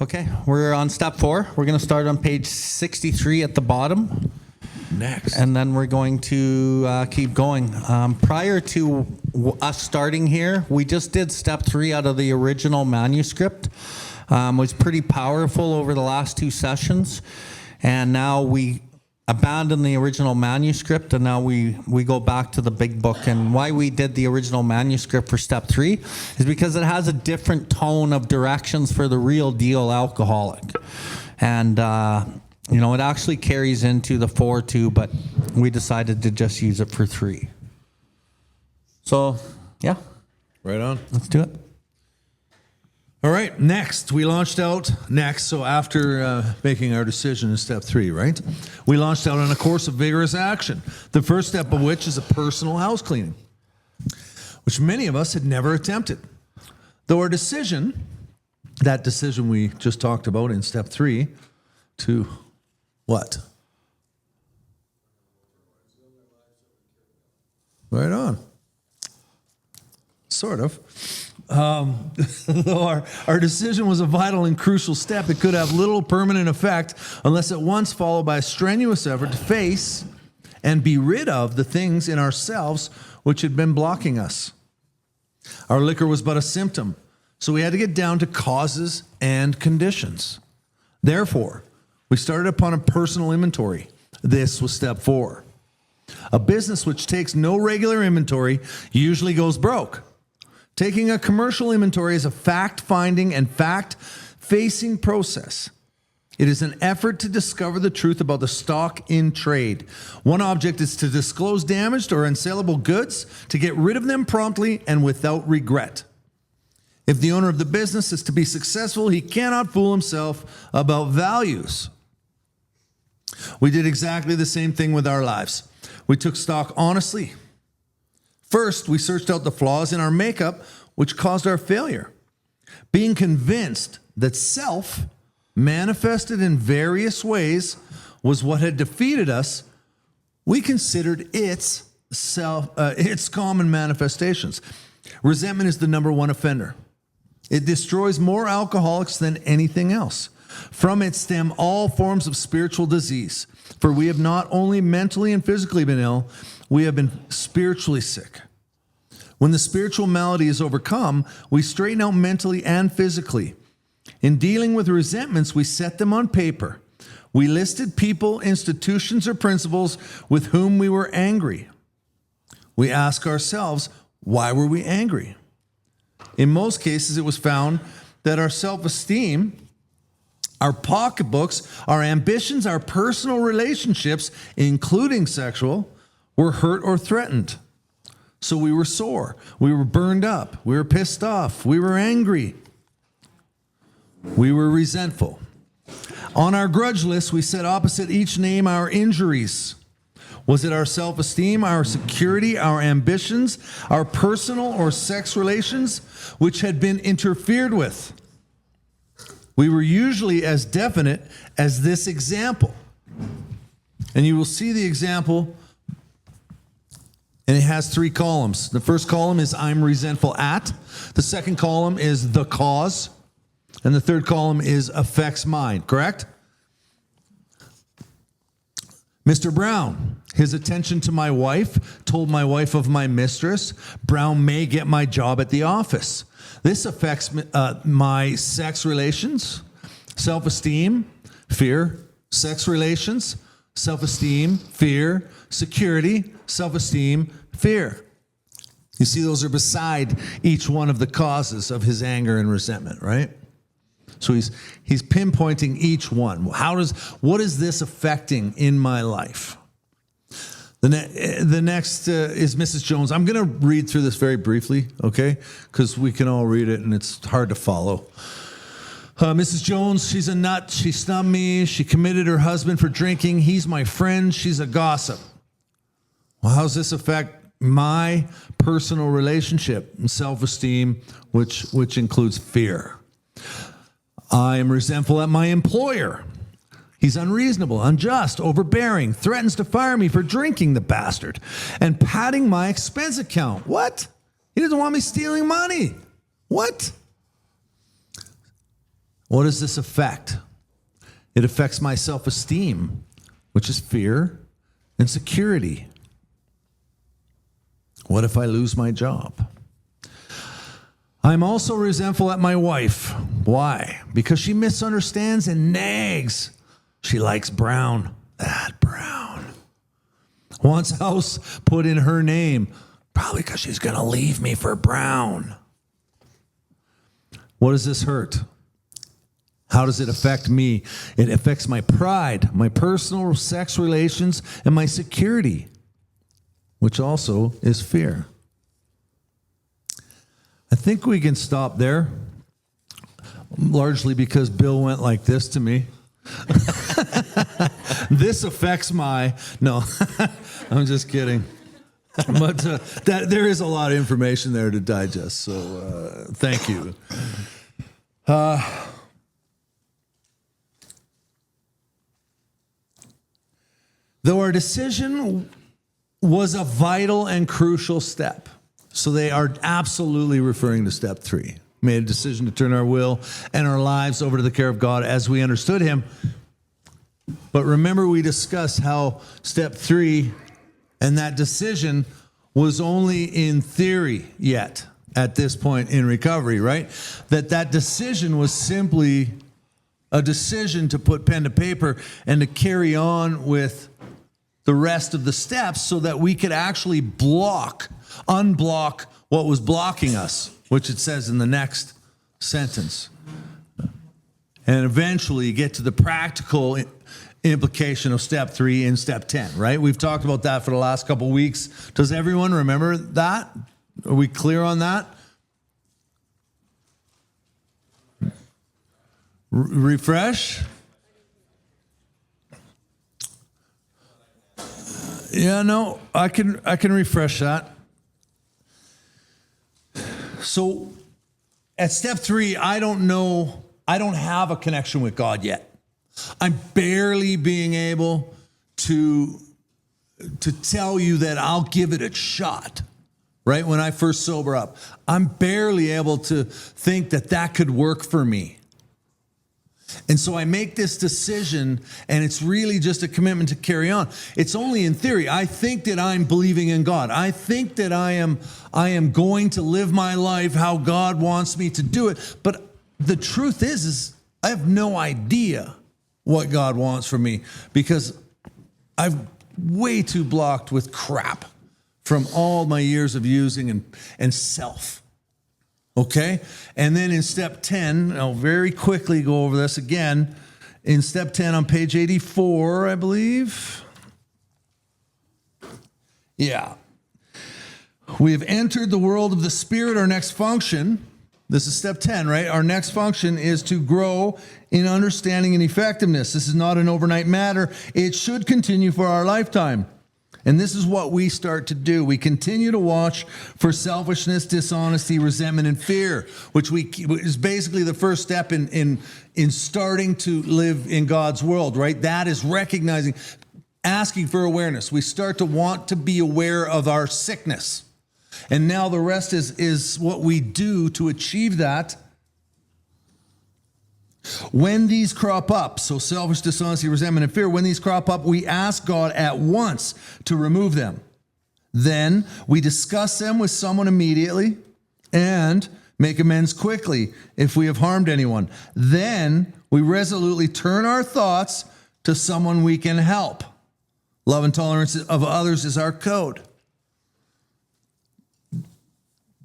Okay, we're on step 4. We're going to start on page 63 at the bottom. Next. And then we're going to keep going. Prior to us starting here, we just did step 3 out of the original manuscript. Was pretty powerful over the last 2 sessions. And now we abandon the original manuscript, and now we go back to the big book. And why we did the original manuscript for step 3 is because it has a different tone of directions for the real deal alcoholic. And it actually carries into the 4 too, but we decided to just use it for 3. So, yeah. Right on. Let's do it. All right, next. We launched out next, so after making our decision in step 3, right? We launched out on a course of vigorous action, the first step of which is a personal house cleaning, which many of us had never attempted. Though our decision, that decision we just talked about in step 3, to what? Right on. Sort of. Though our decision was a vital and crucial step, it could have little permanent effect unless at once followed by a strenuous effort to face and be rid of the things in ourselves which had been blocking us. Our liquor was but a symptom, so we had to get down to causes and conditions. Therefore, we started upon a personal inventory. This was step 4. A business which takes no regular inventory usually goes broke. Taking a commercial inventory is a fact-finding and fact-facing process. It is an effort to discover the truth about the stock in trade. One object is to disclose damaged or unsaleable goods, to get rid of them promptly and without regret. If the owner of the business is to be successful, he cannot fool himself about values. We did exactly the same thing with our lives. We took stock honestly. First, we searched out the flaws in our makeup which caused our failure. Being convinced that self, manifested in various ways, was what had defeated us, we considered its common manifestations. Resentment is the number 1 offender. It destroys more alcoholics than anything else. From it stem all forms of spiritual disease. For we have not only mentally and physically been ill, we have been spiritually sick. When the spiritual malady is overcome, we straighten out mentally and physically. In dealing with resentments, we set them on paper. We listed people, institutions, or principles with whom we were angry. We ask ourselves, why were we angry? In most cases, it was found that our self-esteem, our pocketbooks, our ambitions, our personal relationships, including sexual, were hurt or threatened. So we were sore, we were burned up, we were pissed off, we were angry, we were resentful. On our grudge list, we set opposite each name our injuries. Was it our self-esteem, our security, our ambitions, our personal or sex relations, which had been interfered with? We were usually as definite as this example. And you will see the example, and it has 3 columns. The first column is I'm resentful at. The second column is the cause. And the third column is affects mine, correct? Mr. Brown, his attention to my wife told my wife of my mistress. Brown may get my job at the office. This affects my sex relations, self-esteem, fear, sex relations, self-esteem, fear, security, self-esteem, fear. You see, those are beside each one of the causes of his anger and resentment, right? So he's pinpointing each one. What is this affecting in my life? The next is Mrs. Jones. I'm going to read through this very briefly, okay? Because we can all read it and it's hard to follow. Mrs. Jones, she's a nut. She snubbed me. She committed her husband for drinking. He's my friend. She's a gossip. Well, how does this affect my personal relationship and self-esteem, which includes fear? I am resentful at my employer. He's unreasonable, unjust, overbearing, threatens to fire me for drinking, the bastard, and padding my expense account. What? He doesn't want me stealing money. What? What does this affect? It affects my self-esteem, which is fear and security. What if I lose my job? I'm also resentful at my wife. Why? Because she misunderstands and nags. She likes brown. That brown. Wants a house put in her name. Probably because she's going to leave me for brown. What does this hurt? How does it affect me? It affects my pride, my personal sex relations, and my security, which also is fear. I think we can stop there, largely because Bill went like this to me. This affects my... No, I'm just kidding. But there is a lot of information there to digest, so thank you. Though our decision was a vital and crucial step, so they are absolutely referring to step 3. Made a decision to turn our will and our lives over to the care of God as we understood him. But remember, we discussed how step 3 and that decision was only in theory yet at this point in recovery, right? That decision was simply a decision to put pen to paper and to carry on with the rest of the steps so that we could actually unblock what was blocking us, which it says in the next sentence. And eventually get to the practical implication of step 3 and step 10, right? We've talked about that for the last couple of weeks. Does everyone remember that? Are we clear on that? Refresh? Yeah, no, I can refresh that. So at step 3, I don't have a connection with God yet. I'm barely being able to tell you that I'll give it a shot, right? When I first sober up, I'm barely able to think that could work for me. And so I make this decision, and it's really just a commitment to carry on. It's only in theory. I think that I'm believing in God. I think that I am going to live my life how God wants me to do it. But the truth is I have no idea what God wants from me because I'm way too blocked with crap from all my years of using and self. Okay? And then in step 10, I'll very quickly go over this again. In step 10 on page 84, I believe. Yeah. We have entered the world of the Spirit. Our next function, this is step 10, right? Our next function is to grow in understanding and effectiveness. This is not an overnight matter. It should continue for our lifetime. And this is what we start to do. We continue to watch for selfishness, dishonesty, resentment, and fear, which is basically the first step in starting to live in God's world, right? That is recognizing, asking for awareness. We start to want to be aware of our sickness. And now the rest is what we do to achieve that. When these crop up, so selfish, dishonesty, resentment, and fear, when these crop up, we ask God at once to remove them. Then we discuss them with someone immediately and make amends quickly if we have harmed anyone. Then we resolutely turn our thoughts to someone we can help. Love and tolerance of others is our code.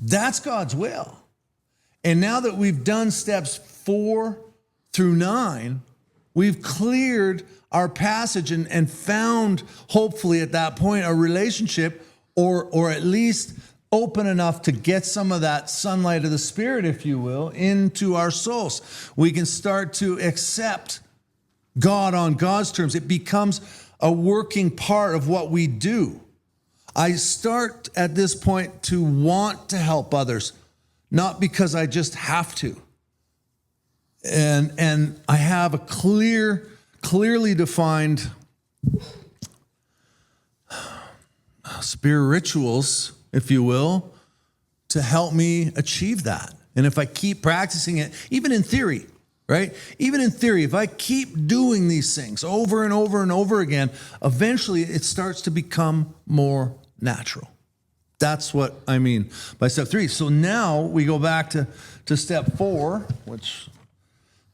That's God's will. And now that we've done steps 4 through 9, we've cleared our passage and found, hopefully at that point, a relationship or at least open enough to get some of that sunlight of the Spirit, if you will, into our souls. We can start to accept God on God's terms. It becomes a working part of what we do. I start at this point to want to help others, not because I just have to. And I have a clearly defined spirituals, if you will, to help me achieve that. And if I keep practicing it, even in theory, right? Even in theory, if I keep doing these things over and over and over again, eventually it starts to become more natural. That's what I mean by step 3. So now we go back to step 4, which,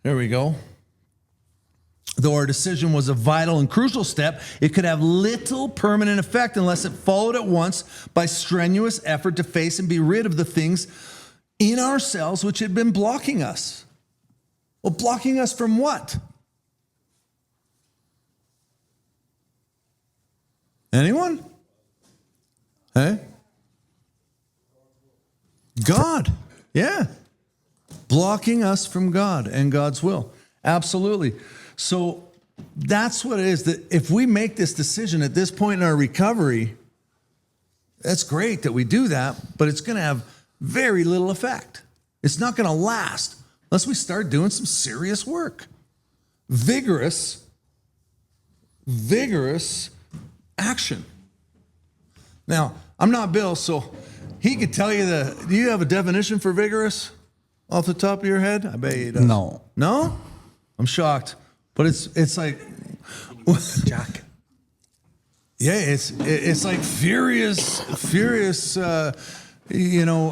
there we go. Though our decision was a vital and crucial step, it could have little permanent effect unless it followed at once by strenuous effort to face and be rid of the things in ourselves which had been blocking us. Well, blocking us from what? Anyone? Hey? God. Yeah. Blocking us from God and God's will. Absolutely. So that's what it is, that if we make this decision at this point in our recovery, that's great that we do that, but it's going to have very little effect. It's not going to last unless we start doing some serious work. Vigorous action. Now, I'm not Bill, so he could tell you do you have a definition for vigorous off the top of your head? I bet he does. No. No? I'm shocked. But it's like Jack. Yeah, it's like furious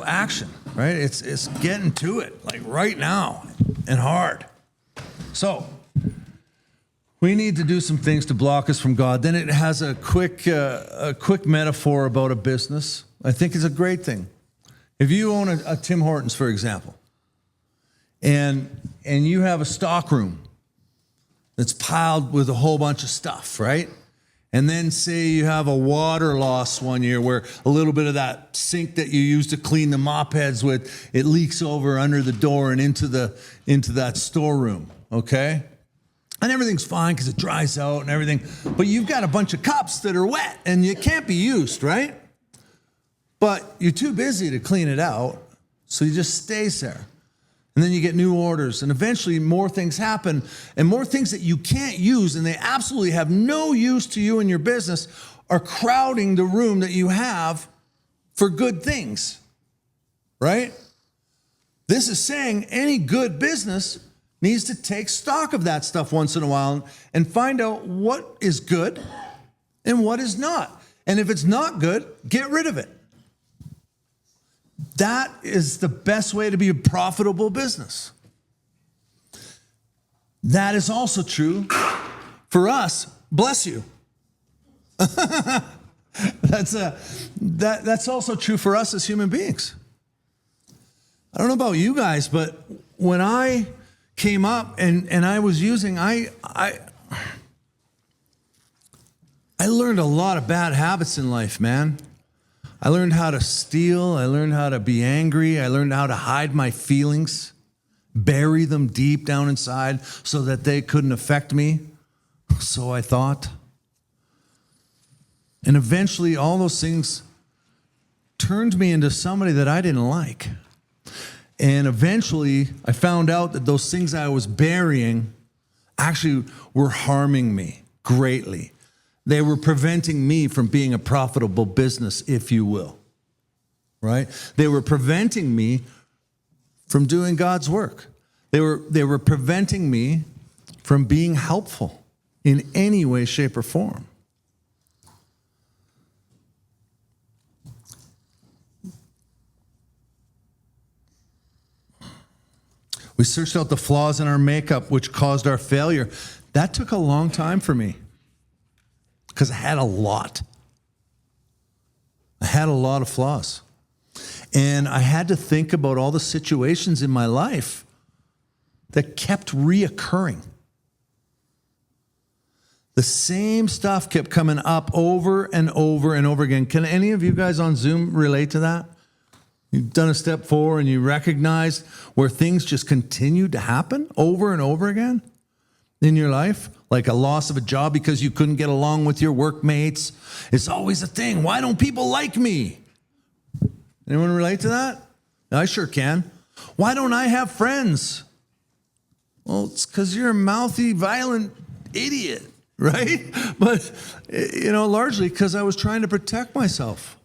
action, right? It's getting to it like right now and hard. So we need to do some things to block us from God. Then it has a quick metaphor about a business. I think it's a great thing. If you own a Tim Hortons, for example, and you have a stock room that's piled with a whole bunch of stuff, right? And then say you have a water loss one year where a little bit of that sink that you use to clean the mop heads with, it leaks over under the door and into that storeroom, okay? And everything's fine because it dries out and everything, but you've got a bunch of cups that are wet and you can't be used, right? But you're too busy to clean it out, so you just stays there. And then you get new orders, and eventually more things happen, and more things that you can't use, and they absolutely have no use to you and your business, are crowding the room that you have for good things, right? This is saying any good business needs to take stock of that stuff once in a while and find out what is good and what is not. And if it's not good, get rid of it. That is the best way to be a profitable business. That is also true for us. Bless you. That's also true for us as human beings. I don't know about you guys, but when I came up and I was using, I learned a lot of bad habits in life, man. I learned how to steal. I learned how to be angry. I learned how to hide my feelings, bury them deep down inside so that they couldn't affect me. So I thought. And eventually all those things turned me into somebody that I didn't like. And eventually I found out that those things I was burying actually were harming me greatly. They were preventing me from being a profitable business, if you will, right? They were preventing me from doing God's work. They were preventing me from being helpful in any way, shape, or form. We searched out the flaws in our makeup, which caused our failure. That took a long time for me, because I had a lot. I had a lot of flaws. And I had to think about all the situations in my life that kept reoccurring. The same stuff kept coming up over and over and over again. Can any of you guys on Zoom relate to that? You've done a step 4 and you recognized where things just continued to happen over and over again in your life? Like a loss of a job because you couldn't get along with your workmates. It's always a thing. Why don't people like me? Anyone relate to that? I sure can. Why don't I have friends? Well, it's because you're a mouthy, violent idiot, right? But, largely because I was trying to protect myself.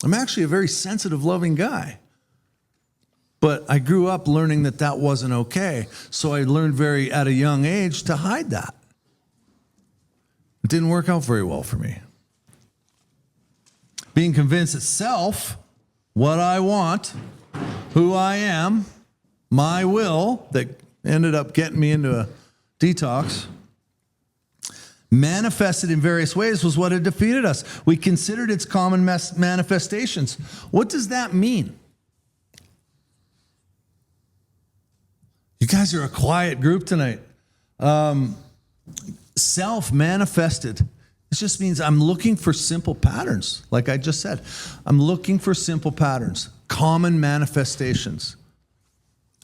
I'm actually a very sensitive, loving guy. But I grew up learning that that wasn't okay. So I learned at a young age to hide that. It didn't work out very well for me. Being convinced that self, what I want, who I am, my will, that ended up getting me into a detox, manifested in various ways, was what had defeated us. We considered its common manifestations. What does that mean? You guys are a quiet group tonight. Self manifested. It just means I'm looking for simple patterns. Like I just said, I'm looking for simple patterns, common manifestations,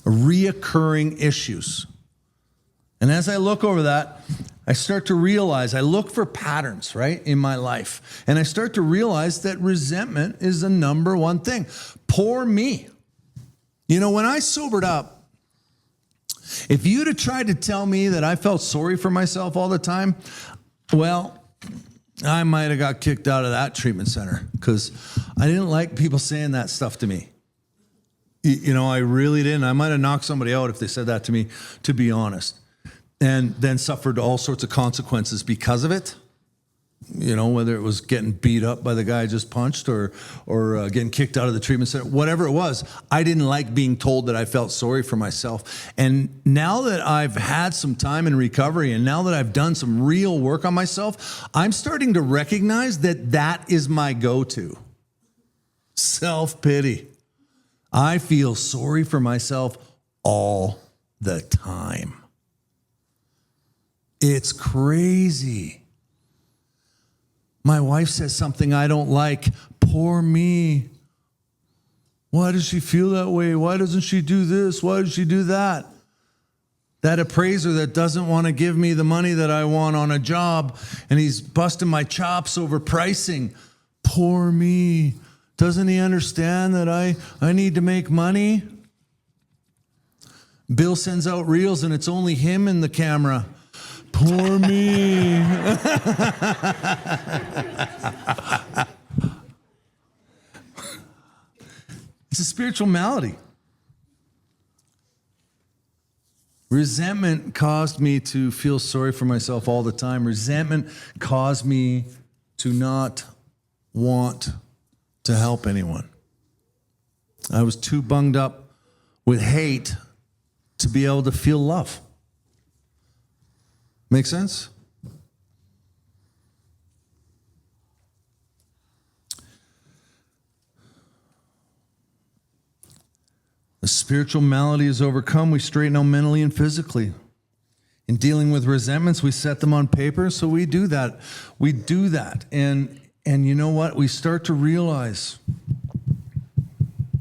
reoccurring issues. And as I look over that, I start to realize, I look for patterns, right, in my life. And I start to realize that resentment is the number one thing. Poor me. You know, when I sobered up, if you'd have tried to tell me that I felt sorry for myself all the time, well, I might have got kicked out of that treatment center because I didn't like people saying that stuff to me. You know, I really didn't. I might have knocked somebody out if they said that to me, to be honest. And then suffered all sorts of consequences because of it. You know, whether it was getting beat up by the guy I just punched or getting kicked out of the treatment center, whatever it was, I didn't like being told that I felt sorry for myself. And now that I've had some time in recovery and now that I've done some real work on myself, I'm starting to recognize that that is my go-to. Self-pity. I feel sorry for myself all the time. It's crazy. My wife says something I don't like. Poor me. Why does she feel that way? Why doesn't she do this? Why does she do that? That appraiser that doesn't want to give me the money that I want on a job, and he's busting my chops over pricing. Poor me. Doesn't he understand that I need to make money? Bill sends out reels and it's only him in the camera. Poor me. It's a spiritual malady. Resentment caused me to feel sorry for myself all the time. Resentment caused me to not want to help anyone. I was too bunged up with hate to be able to feel love. Make sense? The spiritual malady is overcome. We straighten out mentally and physically. In dealing with resentments, we set them on paper. So we do that. We do that. And you know what? We start to realize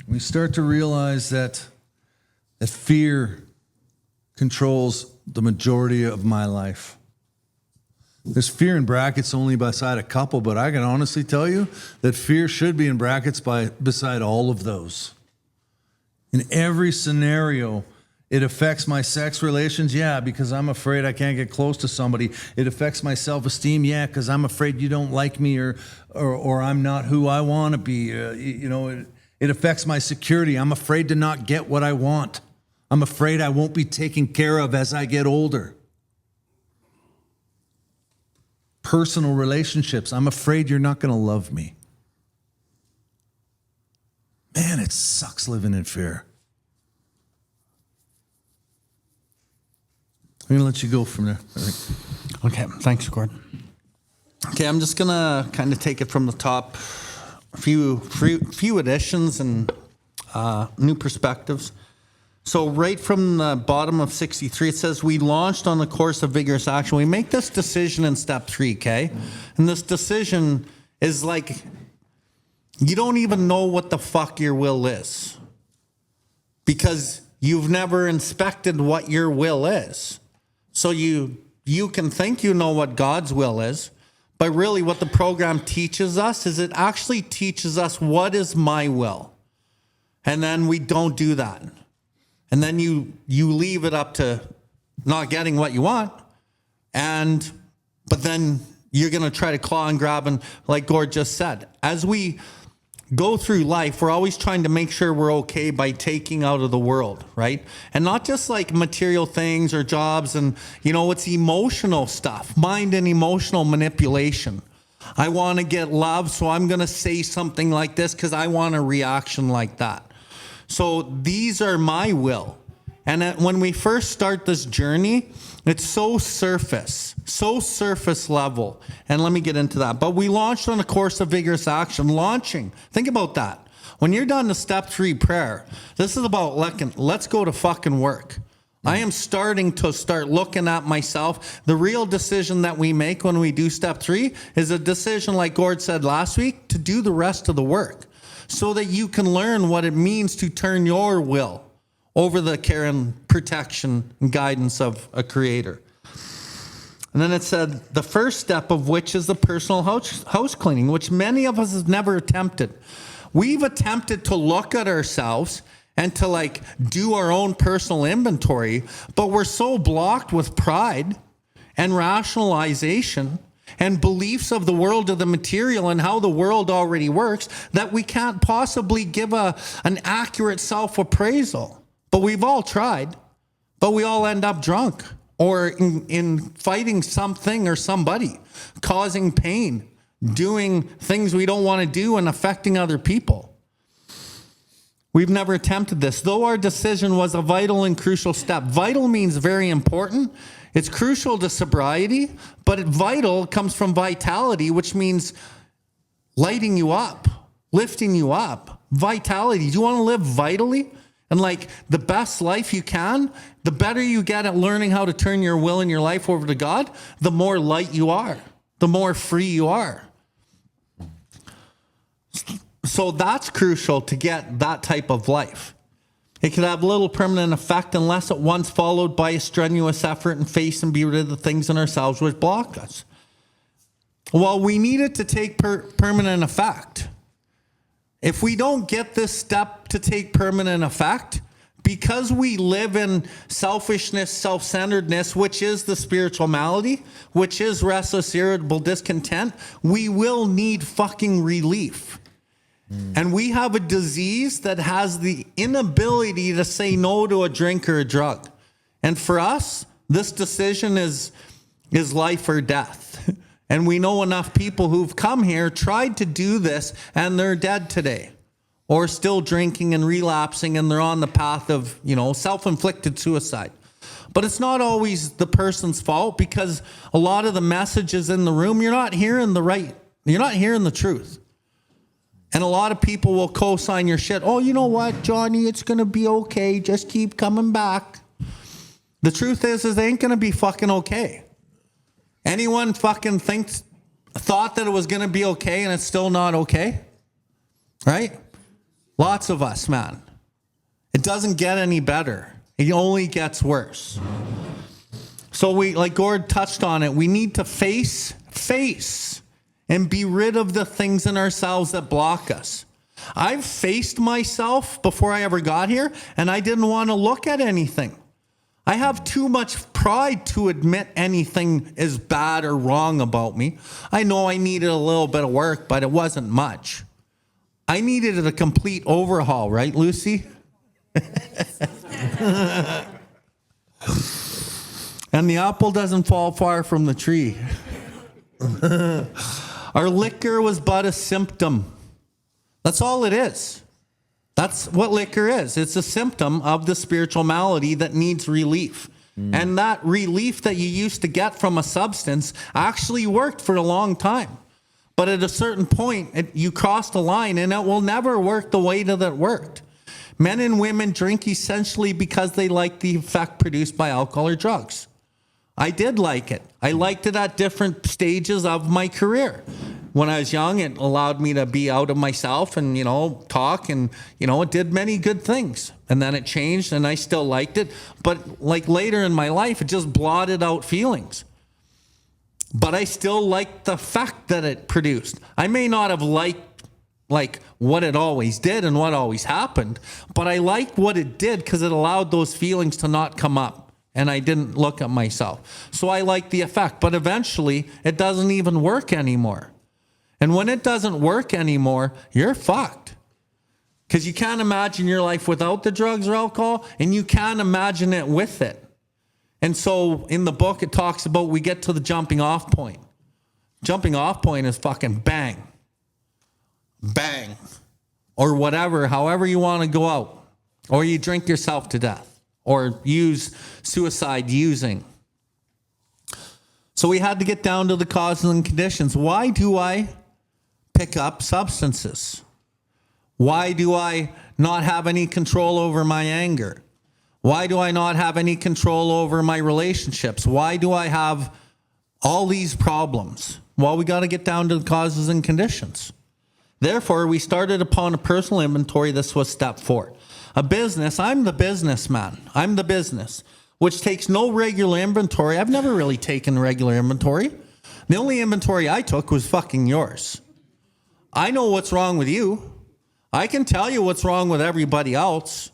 that fear controls the majority of my life. There's fear in brackets only beside a couple, but I can honestly tell you that fear should be in brackets beside all of those. In every scenario, it affects my sex relations, yeah, because I'm afraid I can't get close to somebody. It affects my self-esteem, yeah, because I'm afraid you don't like me or I'm not who I want to be. It affects my security. I'm afraid to not get what I want. I'm afraid I won't be taken care of as I get older. Personal relationships. I'm afraid you're not going to love me. Man, it sucks living in fear. I'm going to let you go from there. Okay, thanks, Gord. Okay, I'm just going to kind of take it from the top. A few additions and new perspectives. So right from the bottom of 63, it says, we launched on the course of vigorous action. We make this decision in step 3, okay? And this decision is like, you don't even know what the fuck your will is because you've never inspected what your will is. So you can think you know what God's will is, but really what the program teaches us is it actually teaches us what is my will. And then we don't do that. And then you leave it up to not getting what you want. But then you're going to try to claw and grab. And like Gord just said, as we go through life, we're always trying to make sure we're okay by taking out of the world, right? And not just like material things or jobs and, it's emotional stuff, mind and emotional manipulation. I want to get love, so I'm going to say something like this because I want a reaction like that. So these are my will. And when we first start this journey, it's so surface level. And let me get into that. But we launched on a course of Vigorous Action. Think about that. When you're done the step 3 prayer, this is about let's go to fucking work. I am starting to looking at myself. The real decision that we make when we do step 3 is a decision, like Gord said last week, to do the rest of the work so that you can learn what it means to turn your will over the care and protection and guidance of a creator. And then it said, the first step of which is the personal house cleaning, which many of us have never attempted. We've attempted to look at ourselves and to do our own personal inventory, but we're so blocked with pride and rationalization and beliefs of the world of the material and how the world already works that we can't possibly give an accurate self-appraisal. But we've all tried, but we all end up drunk or in fighting something or somebody, causing pain, doing things we don't want to do and affecting other people. We've never attempted this, though our decision was a vital and crucial step. Vital means very important. It's crucial to sobriety, but vital comes from vitality, which means lighting you up, lifting you up. Vitality. Do you want to live vitally? And the best life you can, the better you get at learning how to turn your will and your life over to God, the more light you are, the more free you are. So that's crucial to get that type of life. It can have little permanent effect unless it once followed by a strenuous effort and face and be rid of the things in ourselves which block us. Well, we need it to take permanent effect. If we don't get this step to take permanent effect, because we live in selfishness, self-centeredness, which is the spiritual malady, which is restless, irritable discontent, we will need fucking relief. And we have a disease that has the inability to say no to a drink or a drug. And for us, this decision is life or death. And we know enough people who've come here, tried to do this, and they're dead today. Or still drinking and relapsing, and they're on the path of, self-inflicted suicide. But it's not always the person's fault, because a lot of the messages in the room, you're not hearing the truth. And a lot of people will co-sign your shit. Oh, you know what, Johnny, it's going to be okay. Just keep coming back. The truth is it ain't going to be fucking okay. Anyone fucking thought that it was going to be okay and it's still not okay? Right? Lots of us, man. It doesn't get any better. It only gets worse. So we, like Gord touched on it, we need to face and be rid of the things in ourselves that block us. I've faced myself before I ever got here, and I didn't want to look at anything. I have too much pride to admit anything is bad or wrong about me. I know I needed a little bit of work, but it wasn't much. I needed a complete overhaul, right, Lucy? And the apple doesn't fall far from the tree. Our liquor was but a symptom. That's all it is. That's what liquor is. It's a symptom of the spiritual malady that needs relief. And that relief that you used to get from a substance actually worked for a long time. But at a certain point, you crossed a line and it will never work the way that it worked. Men and women drink essentially because they like the effect produced by alcohol or drugs. I did like it. I liked it at different stages of my career. When I was young, it allowed me to be out of myself and, talk and, it did many good things. And then it changed and I still liked it. But like later in my life, it just blotted out feelings. But I still liked the effect that it produced. I may not have liked what it always did and what always happened, but I liked what it did because it allowed those feelings to not come up. And I didn't look at myself. So I liked the effect. But eventually, it doesn't even work anymore. And when it doesn't work anymore, you're fucked. Because you can't imagine your life without the drugs or alcohol, and you can't imagine it with it. And so in the book, it talks about we get to the jumping off point. Jumping off point is fucking bang. Bang. Or whatever, however you want to go out. Or you drink yourself to death. Or use suicide using. So we had to get down to the causes and conditions. Why do I pick up substances? Why do I not have any control over my anger? Why do I not have any control over my relationships? Why do I have all these problems? Well, we got to get down to the causes and conditions. Therefore, we started upon a personal inventory. This was step 4. A business, I'm the businessman. I'm the business, which takes no regular inventory. I've never really taken regular inventory. The only inventory I took was fucking yours. I know what's wrong with you. I can tell you what's wrong with everybody else,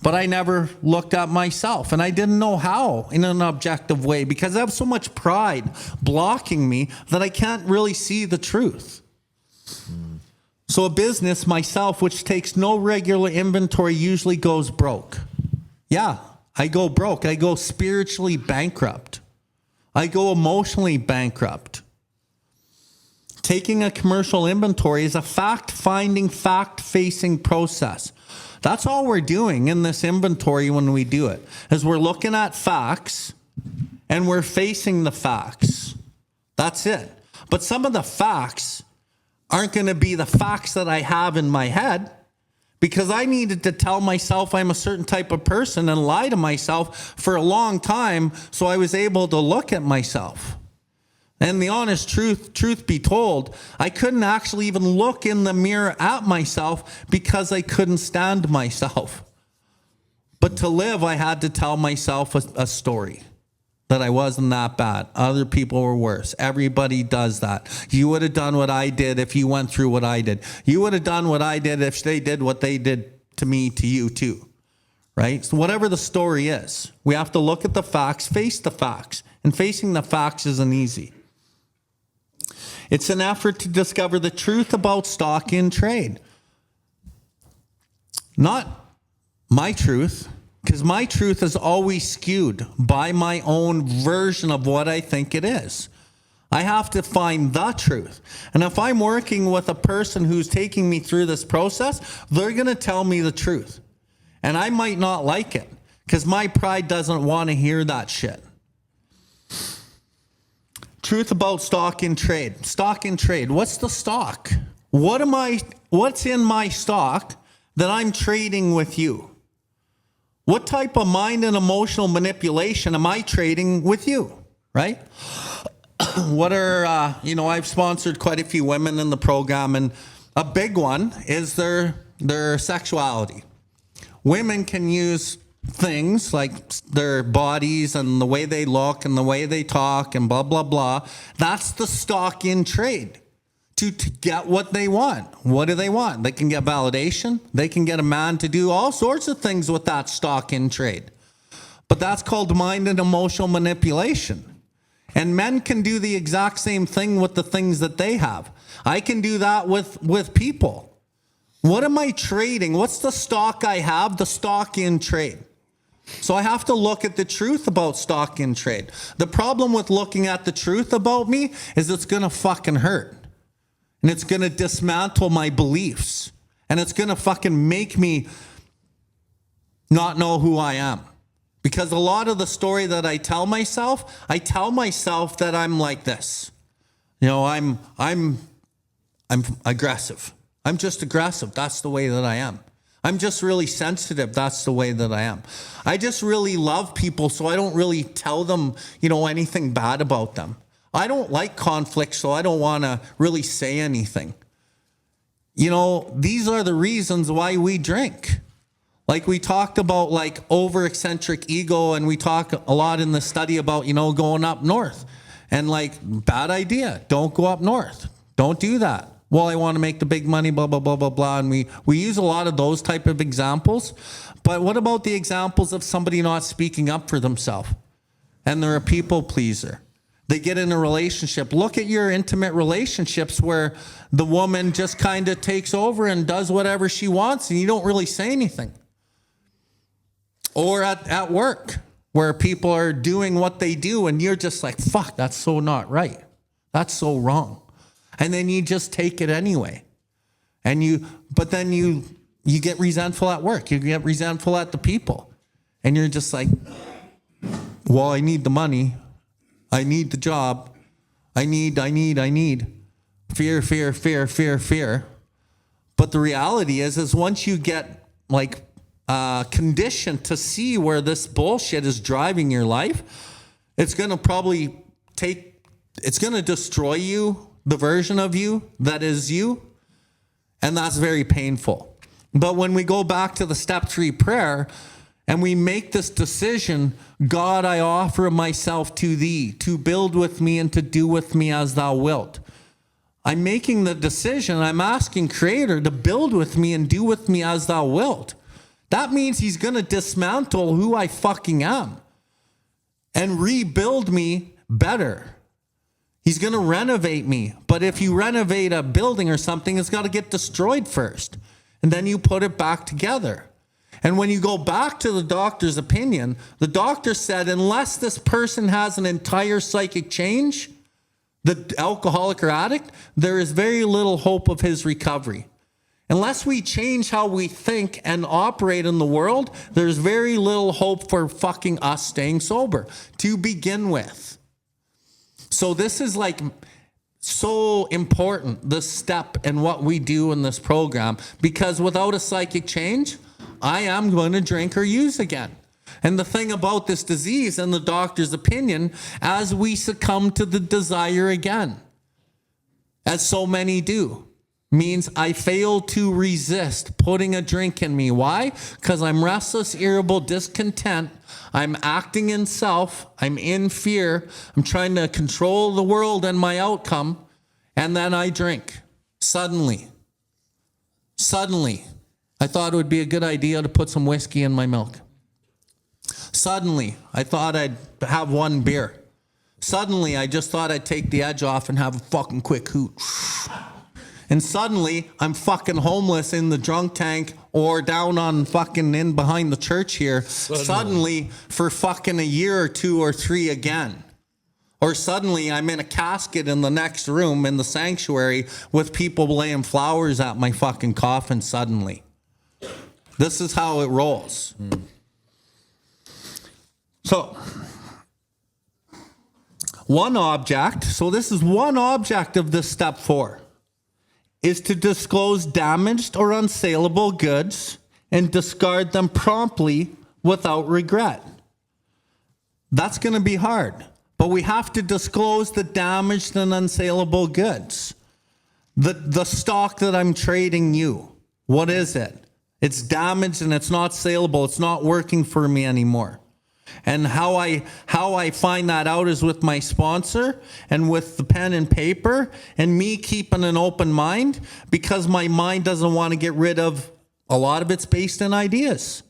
but I never looked at myself, and I didn't know how in an objective way because I have so much pride blocking me that I can't really see the truth. So a business, myself, which takes no regular inventory, usually goes broke. Yeah, I go broke. I go spiritually bankrupt. I go emotionally bankrupt. Taking a commercial inventory is a fact-finding, fact-facing process. That's all we're doing in this inventory when we do it, is we're looking at facts and we're facing the facts. That's it. But some of the facts aren't going to be the facts that I have in my head because I needed to tell myself I'm a certain type of person and lie to myself for a long time so I was able to look at myself. And the honest truth be told, I couldn't actually even look in the mirror at myself because I couldn't stand myself. But to live, I had to tell myself a story that I wasn't that bad. Other people were worse. Everybody does that. You would have done what I did if you went through what I did. You would have done what I did if they did what they did to me, to you too. Right? So whatever the story is, we have to look at the facts, face the facts. And facing the facts isn't easy. It's an effort to discover the truth about stock in trade. Not my truth, because my truth is always skewed by my own version of what I think it is. I have to find the truth. And if I'm working with a person who's taking me through this process, they're going to tell me the truth. And I might not like it, because my pride doesn't want to hear that shit. Truth about stock in trade. Stock in trade. What's the stock? What's in my stock that I'm trading with you? What type of mind and emotional manipulation am I trading with you? Right? I've sponsored quite a few women in the program, and a big one is their sexuality. Women can use things like their bodies and the way they look and the way they talk and blah, blah, blah. That's the stock in trade to get what they want. What do they want? They can get validation. They can get a man to do all sorts of things with that stock in trade. But that's called mind and emotional manipulation. And men can do the exact same thing with the things that they have. I can do that with people. What am I trading? What's the stock I have? The stock in trade. So I have to look at the truth about stock in trade. The problem with looking at the truth about me is it's going to fucking hurt. And it's going to dismantle my beliefs. And it's going to fucking make me not know who I am. Because a lot of the story that I tell myself that I'm like this. You know, I'm aggressive. I'm just aggressive. That's the way that I am. I'm just really sensitive. That's the way that I am. I just really love people, so I don't really tell them, anything bad about them. I don't like conflict, so I don't want to really say anything. These are the reasons why we drink. Like we talked about over eccentric ego, and we talk a lot in the study about, going up north. And bad idea. Don't go up north. Don't do that. Well, I want to make the big money, blah, blah, blah, blah, blah. And we use a lot of those type of examples. But what about the examples of somebody not speaking up for themselves? And they're a people pleaser. They get in a relationship. Look at your intimate relationships where the woman just kind of takes over and does whatever she wants and you don't really say anything. Or at work where people are doing what they do and you're just like, fuck, that's so not right. That's so wrong. And then you just take it anyway. But then you get resentful at work. You get resentful at the people. And you're just like, well, I need the money. I need the job. I need. Fear, fear, fear, fear, fear. But the reality is once you get like conditioned to see where this bullshit is driving your life, it's going to destroy you, the version of you that is you. And that's very painful. But when we go back to the step 3 prayer, and we make this decision, God, I offer myself to thee, to build with me and to do with me as thou wilt. I'm making the decision, I'm asking Creator to build with me and do with me as thou wilt. That means he's going to dismantle who I fucking am and rebuild me better. He's going to renovate me. But if you renovate a building or something, it's got to get destroyed first. And then you put it back together. And when you go back to the doctor's opinion, the doctor said, unless this person has an entire psychic change, the alcoholic or addict, there is very little hope of his recovery. Unless we change how we think and operate in the world, there's very little hope for fucking us staying sober to begin with. So this is like so important, this step and what we do in this program, because without a psychic change, I am going to drink or use again. And the thing about this disease, in the doctor's opinion, as we succumb to the desire again, as so many do, means I fail to resist putting a drink in me. Why? Because I'm restless, irritable, discontent. I'm acting in self. I'm in fear. I'm trying to control the world and my outcome. And then I drink. Suddenly, I thought it would be a good idea to put some whiskey in my milk. Suddenly, I thought I'd have one beer. Suddenly, I just thought I'd take the edge off and have a fucking quick hoot. And suddenly, I'm fucking homeless in the drunk tank or down on fucking in behind the church here. Suddenly, for fucking a year or 2 or 3 again. Or suddenly, I'm in a casket in the next room in the sanctuary with people laying flowers at my fucking coffin suddenly. This is how it rolls. So, this is one object of this step 4, is to disclose damaged or unsaleable goods and discard them promptly without regret. That's going to be hard, but we have to disclose the damaged and unsaleable goods. The stock that I'm trading you, what is it? It's damaged and it's not saleable. It's not working for me anymore. And how I find that out is with my sponsor and with the pen and paper and me keeping an open mind, because my mind doesn't want to get rid of a lot of it's based in ideas.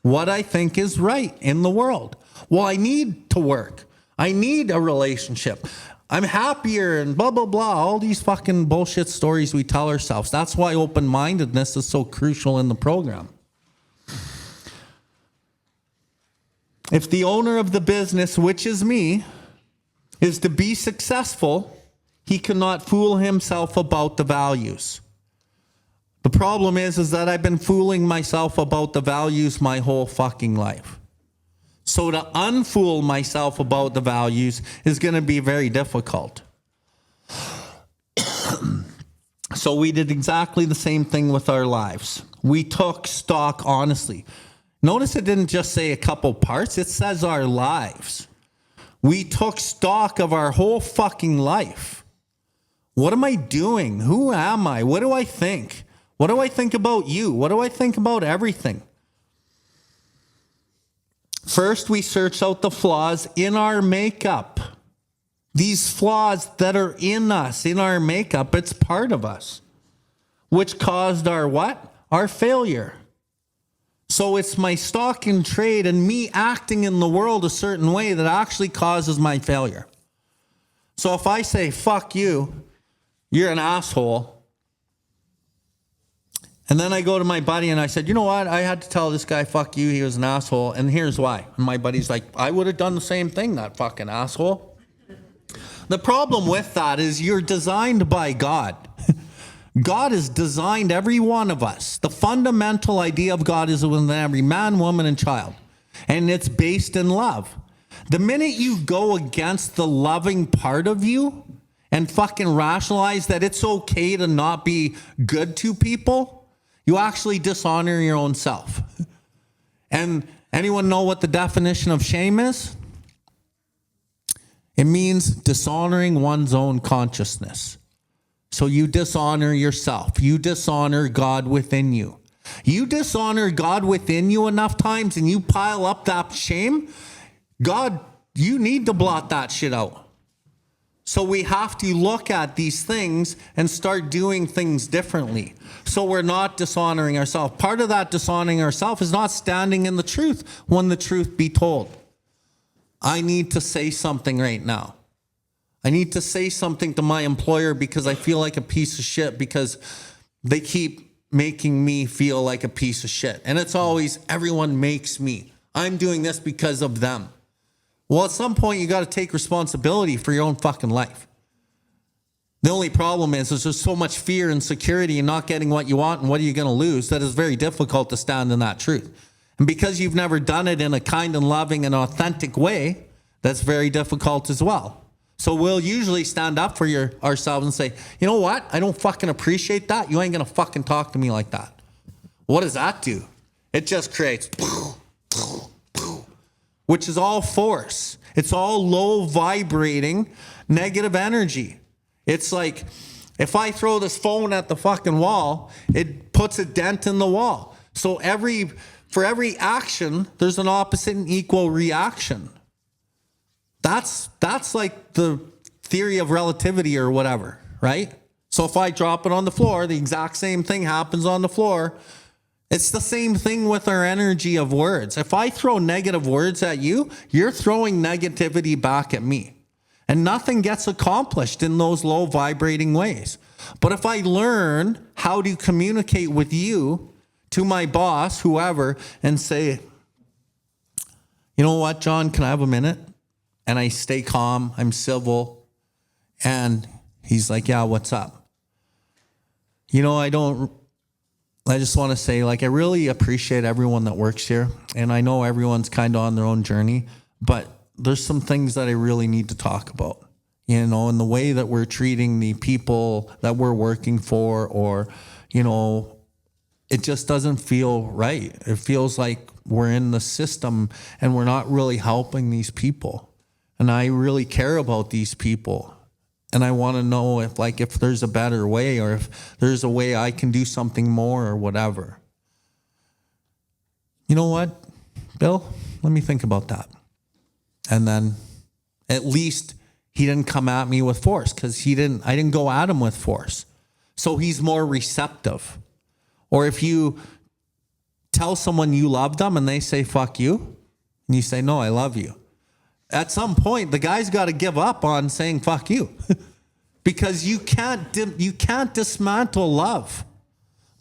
What I think is right in the world. Well, I need to work. I need a relationship. I'm happier and blah, blah, blah. All these fucking bullshit stories we tell ourselves. That's why open-mindedness is so crucial in the program. If the owner of the business, which is me, is to be successful, he cannot fool himself about the values. The problem is that I've been fooling myself about the values my whole fucking life. So to unfool myself about the values is going to be very difficult. So we did exactly the same thing with our lives. We took stock honestly. Notice it didn't just say a couple parts. It says our lives. We took stock of our whole fucking life. What am I doing? Who am I? What do I think? What do I think about you? What do I think about everything? First, we search out the flaws in our makeup. These flaws that are in us, in our makeup, it's part of us. Which caused our what? Our failure. So it's my stock in trade and me acting in the world a certain way that actually causes my failure. So if I say, fuck you, you're an asshole. And then I go to my buddy and I said, you know what? I had to tell this guy, fuck you. He was an asshole. And here's why. And my buddy's like, I would have done the same thing, that fucking asshole. The problem with that is you're designed by God. God has designed every one of us. The fundamental idea of God is within every man, woman, and child. And it's based in love. The minute you go against the loving part of you and fucking rationalize that it's okay to not be good to people, you actually dishonor your own self. And anyone know what the definition of shame is? It means dishonoring one's own consciousness. So you dishonor yourself. You dishonor God within you. You dishonor God within you enough times and you pile up that shame, God, you need to blot that shit out. So we have to look at these things and start doing things differently. So we're not dishonoring ourselves. Part of that dishonoring ourselves is not standing in the truth when the truth be told. I need to say something right now. I need to say something to my employer because I feel like a piece of shit because they keep making me feel like a piece of shit. And it's always, everyone makes me. I'm doing this because of them. Well, at some point, you got to take responsibility for your own fucking life. The only problem is there's so much fear and security in not getting what you want and what are you going to lose that it's very difficult to stand in that truth. And because you've never done it in a kind and loving and authentic way, that's very difficult as well. So we'll usually stand up for ourselves and say, you know what? I don't fucking appreciate that. You ain't going to fucking talk to me like that. What does that do? It just creates which is all force. It's all low vibrating negative energy. It's like if I throw this phone at the fucking wall, it puts a dent in the wall. So for every action, there's an opposite and equal reaction. That's like the theory of relativity or whatever, right? So if I drop it on the floor, the exact same thing happens on the floor. It's the same thing with our energy of words. If I throw negative words at you, you're throwing negativity back at me. And nothing gets accomplished in those low vibrating ways. But if I learn how to communicate with you, to my boss, whoever, and say, you know what, John, can I have a minute? And I stay calm, I'm civil. And he's like, yeah, what's up? You know, I just want to say, like, I really appreciate everyone that works here. And I know everyone's kind of on their own journey, but there's some things that I really need to talk about, you know, and the way that we're treating the people that we're working for, or, you know, it just doesn't feel right. It feels like we're in the system and we're not really helping these people. And I really care about these people. And I want to know if there's a better way, or if there's a way I can do something more or whatever. You know what, Bill? Let me think about that. And then at least he didn't come at me with force, because I didn't go at him with force. So he's more receptive. Or if you tell someone you love them and they say, fuck you, and you say, no, I love you. At some point, the guy's got to give up on saying fuck you because you can't dismantle love,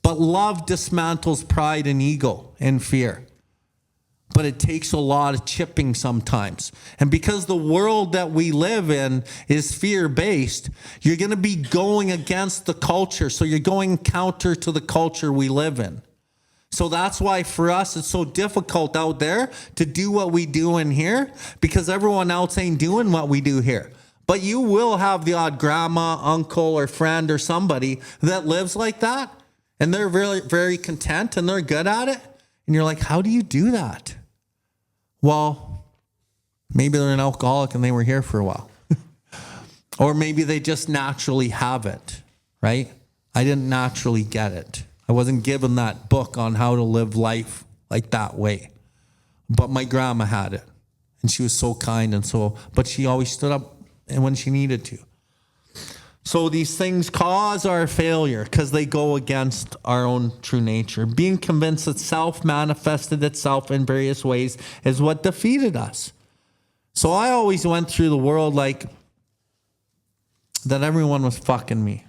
but love dismantles pride and ego and fear. But it takes a lot of chipping sometimes. And because the world that we live in is fear-based, you're going to be going against the culture. So you're going counter to the culture we live in. So that's why for us, it's so difficult out there to do what we do in here, because everyone else ain't doing what we do here. But you will have the odd grandma, uncle, or friend or somebody that lives like that, and they're very, very content and they're good at it. And you're like, how do you do that? Well, maybe they're an alcoholic and they were here for a while. Or maybe they just naturally have it, right? I didn't naturally get it. I wasn't given that book on how to live life like that way. But my grandma had it. And she was so kind but she always stood up when she needed to. So these things cause our failure because they go against our own true nature. Being convinced that self manifested itself in various ways is what defeated us. So I always went through the world like, that everyone was fucking me.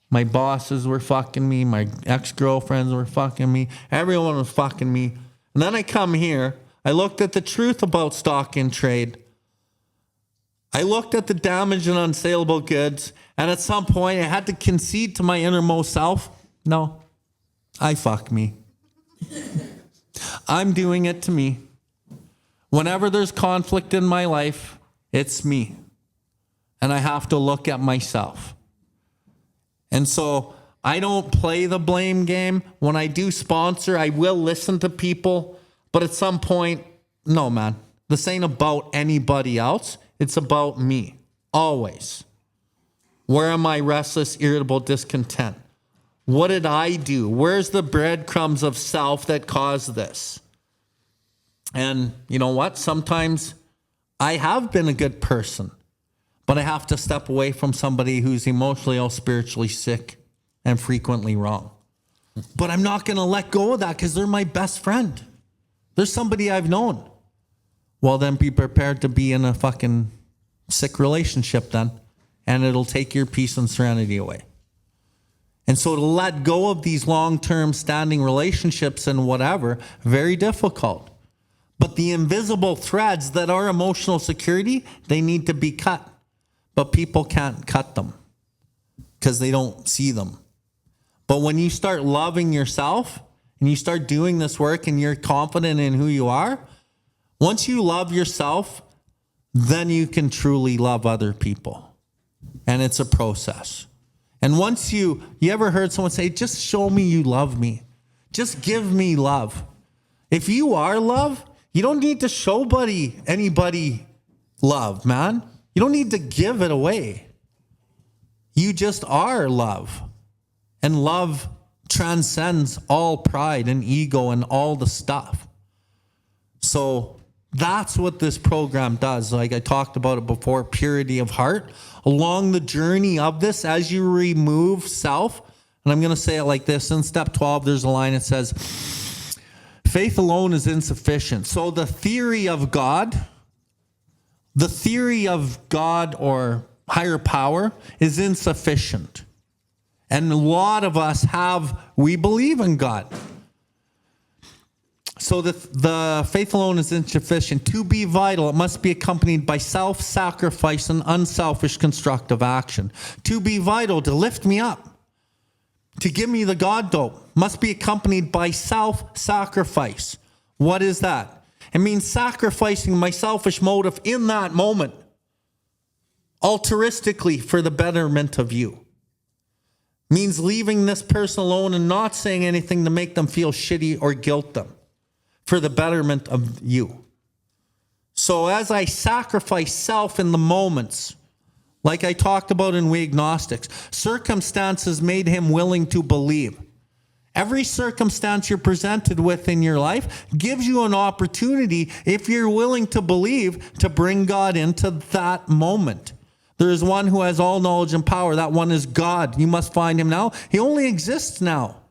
My bosses were fucking me. My ex-girlfriends were fucking me. Everyone was fucking me. And then I come here. I looked at the truth about stock and trade. I looked at the damage and unsaleable goods. And at some point, I had to concede to my innermost self. No, I fuck me. I'm doing it to me. Whenever there's conflict in my life, it's me. And I have to look at myself. And so I don't play the blame game. When I do sponsor, I will listen to people. But at some point, no, man. This ain't about anybody else. It's about me. Always. Where am I restless, irritable, discontent? What did I do? Where's the breadcrumbs of self that caused this? And you know what? Sometimes I have been a good person. But I have to step away from somebody who's emotionally or spiritually sick and frequently wrong. But I'm not going to let go of that because they're my best friend. There's somebody I've known. Well, then be prepared to be in a fucking sick relationship then. And it'll take your peace and serenity away. And so to let go of these long-term standing relationships and whatever, very difficult. But the invisible threads that are emotional security, they need to be cut. But people can't cut them because they don't see them. But when you start loving yourself and you start doing this work and you're confident in who you are, once you love yourself, then you can truly love other people. And it's a process. And once you ever heard someone say, just show me you love me. Just give me love. If you are love, you don't need to show anybody love, man. You don't need to give it away. You just are love. And love transcends all pride and ego and all the stuff. So that's what this program does. Like I talked about it before, purity of heart. Along the journey of this, as you remove self, and I'm going to say it like this. In step 12, there's a line that says, faith alone is insufficient. So the theory of God or higher power is insufficient. And a lot of us we believe in God. So the faith alone is insufficient. To be vital, it must be accompanied by self-sacrifice and unselfish constructive action. To be vital, to lift me up, to give me the God dope, must be accompanied by self-sacrifice. What is that? It means sacrificing my selfish motive in that moment, altruistically for the betterment of you. It means leaving this person alone and not saying anything to make them feel shitty or guilt them for the betterment of you. So as I sacrifice self in the moments, like I talked about in We Agnostics, circumstances made him willing to believe. Every circumstance you're presented with in your life gives you an opportunity, if you're willing to believe, to bring God into that moment. There is one who has all knowledge and power. That one is God. You must find him now. He only exists now.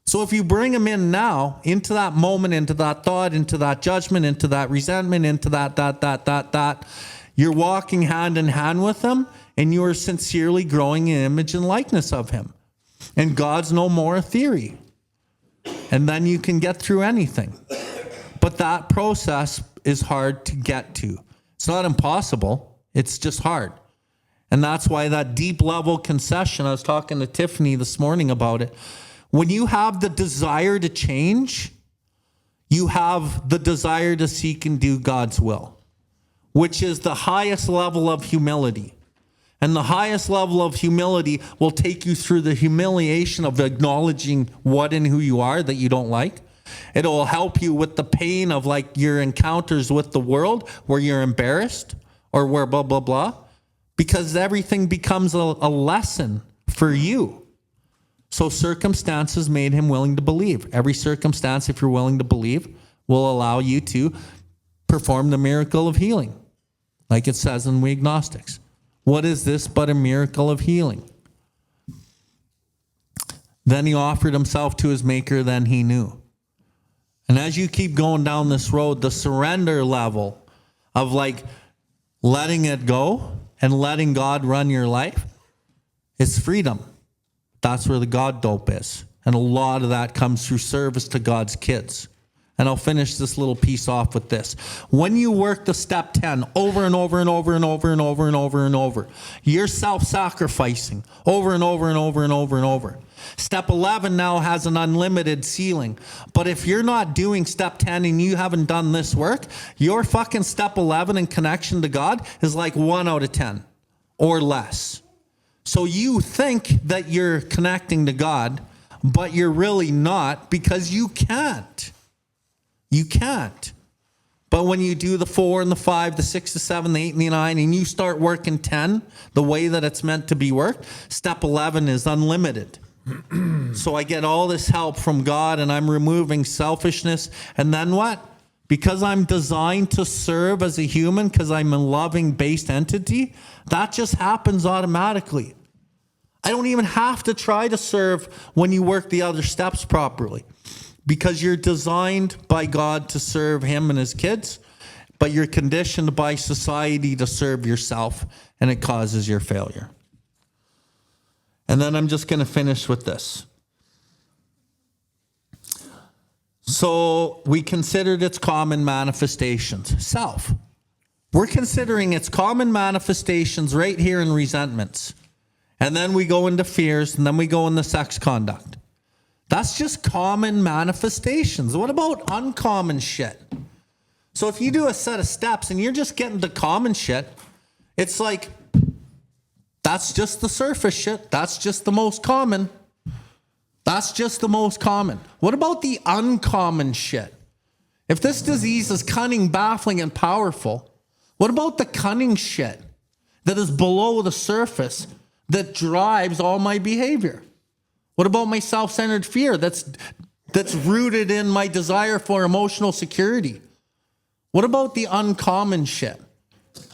So if you bring him in now, into that moment, into that thought, into that judgment, into that resentment, into that, you're walking hand in hand with him, and you are sincerely growing in image and likeness of him. And God's no more a theory. And then you can get through anything. But that process is hard to get to. It's not impossible. It's just hard. And that's why that deep level concession, I was talking to Tiffany this morning about it. When you have the desire to change, you have the desire to seek and do God's will, which is the highest level of humility. And the highest level of humility will take you through the humiliation of acknowledging what and who you are that you don't like. It'll help you with the pain of like your encounters with the world where you're embarrassed or where blah, blah, blah, because everything becomes a lesson for you. So circumstances made him willing to believe. Every circumstance, if you're willing to believe, will allow you to perform the miracle of healing, like it says in We Agnostics. What is this but a miracle of healing? Then he offered himself to his maker, then he knew. And as you keep going down this road, the surrender level of like letting it go and letting God run your life, it's freedom. That's where the God dope is. And a lot of that comes through service to God's kids. And I'll finish this little piece off with this. When you work the step 10 over and over and over and over and over and over and over, you're self-sacrificing over and over and over and over and over. Step 11 now has an unlimited ceiling. But if you're not doing step 10 and you haven't done this work, your fucking step 11 in connection to God is like 1 out of 10 or less. So you think that you're connecting to God, but you're really not, because you can't. You can't. But when you do the 4 and the 5, the 6, the 7, the 8, and the 9, and you start working 10 the way that it's meant to be worked, step 11 is unlimited. So I get all this help from God, and I'm removing selfishness. And then what? Because I'm designed to serve as a human, because I'm a loving-based entity, that just happens automatically. I don't even have to try to serve when you work the other steps properly, because you're designed by God to serve him and his kids, but you're conditioned by society to serve yourself, and it causes your failure. And then I'm just going to finish with this. So we considered its common manifestations. Self. We're considering its common manifestations right here in resentments. And then we go into fears, and then we go into sex conduct. That's just common manifestations. What about uncommon shit? So if you do a set of steps and you're just getting to common shit, it's like, that's just the surface shit. That's just the most common. That's just the most common. What about the uncommon shit? If this disease is cunning, baffling, and powerful, what about the cunning shit that is below the surface that drives all my behavior? What about my self-centered fear that's rooted in my desire for emotional security? What about the uncommon shit?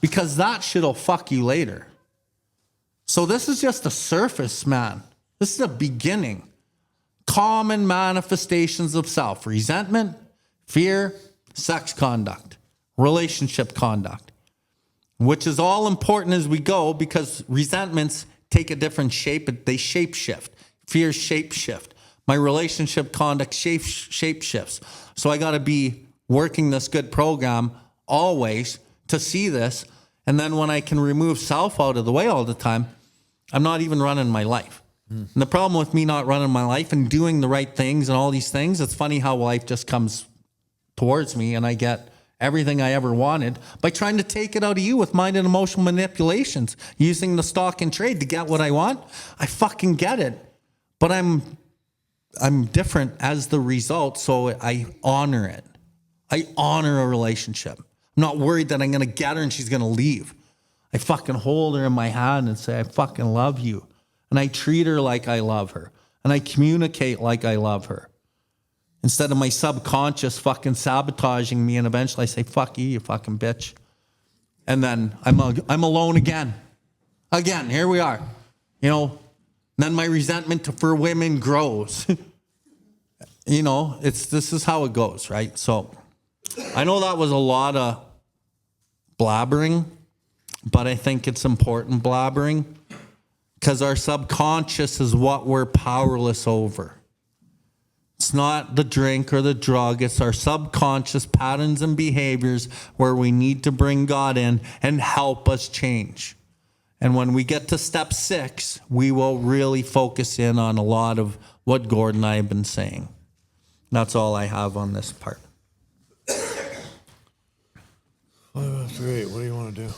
Because that shit'll fuck you later. So this is just the surface, man. This is the beginning. Common manifestations of self: resentment, fear, sex conduct, relationship conduct, which is all important as we go, because resentments take a different shape. They shape shift. Fear shape shift. My relationship conduct shape shifts. So I got to be working this good program always to see this. And then when I can remove self out of the way all the time, I'm not even running my life. And the problem with me not running my life and doing the right things and all these things, it's funny how life just comes towards me and I get everything I ever wanted by trying to take it out of you with mind and emotional manipulations, using the stock and trade to get what I want. I fucking get it. But I'm different as the result, so I honor it. I honor a relationship. I'm not worried that I'm going to get her and she's going to leave. I fucking hold her in my hand and say, I fucking love you. And I treat her like I love her. And I communicate like I love her. Instead of my subconscious fucking sabotaging me, and eventually I say, fuck you, you fucking bitch. And then I'm alone again. Again, here we are. You know, then my resentment for women grows. You know, this is how it goes, right? So I know that was a lot of blabbering, but I think it's important blabbering, because our subconscious is what we're powerless over. It's not the drink or the drug. It's our subconscious patterns and behaviors where we need to bring God in and help us change. And when we get to step 6, we will really focus in on a lot of what Gord and I have been saying. That's all I have on this part. Well, that's great. What do you want to do?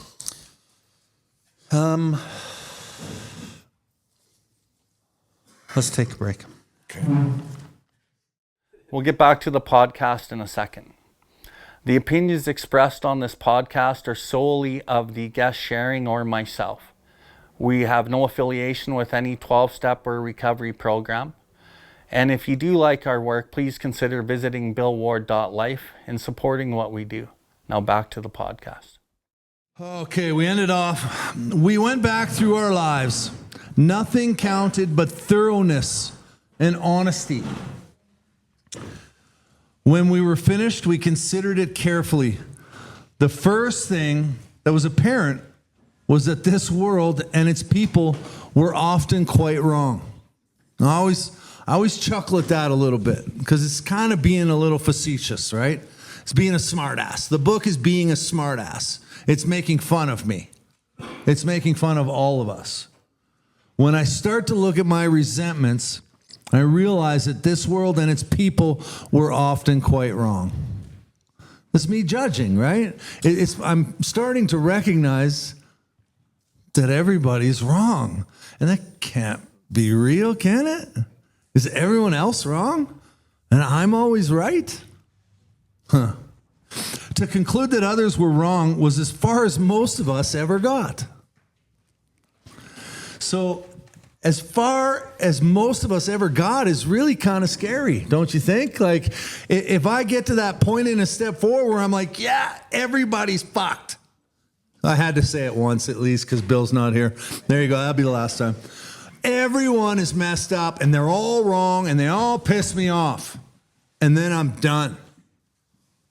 Let's take a break. Okay. We'll get back to the podcast in a second. The opinions expressed on this podcast are solely of the guest sharing or myself. We have no affiliation with any 12-step or recovery program. And if you do like our work, please consider visiting BILLWARD.life and supporting what we do. Now back to the podcast. Okay, we ended off. We went back through our lives. Nothing counted but thoroughness and honesty. When we were finished, we considered it carefully. The first thing that was apparent was that this world and its people were often quite wrong. And I always chuckle at that a little bit because it's kind of being a little facetious, right? It's being a smartass. The book is being a smartass. It's making fun of me. It's making fun of all of us. When I start to look at my resentments, I realize that this world and its people were often quite wrong. It's me judging, right? I'm starting to recognize that everybody's wrong. And that can't be real, can it? Is everyone else wrong? And I'm always right? Huh. To conclude that others were wrong was as far as most of us ever got. So, as far as most of us ever got is really kind of scary, don't you think? Like, if I get to that point in a step forward where I'm like, yeah, everybody's fucked. I had to say it once at least because Bill's not here. There you go. That'll be the last time. Everyone is messed up and they're all wrong and they all piss me off. And then I'm done.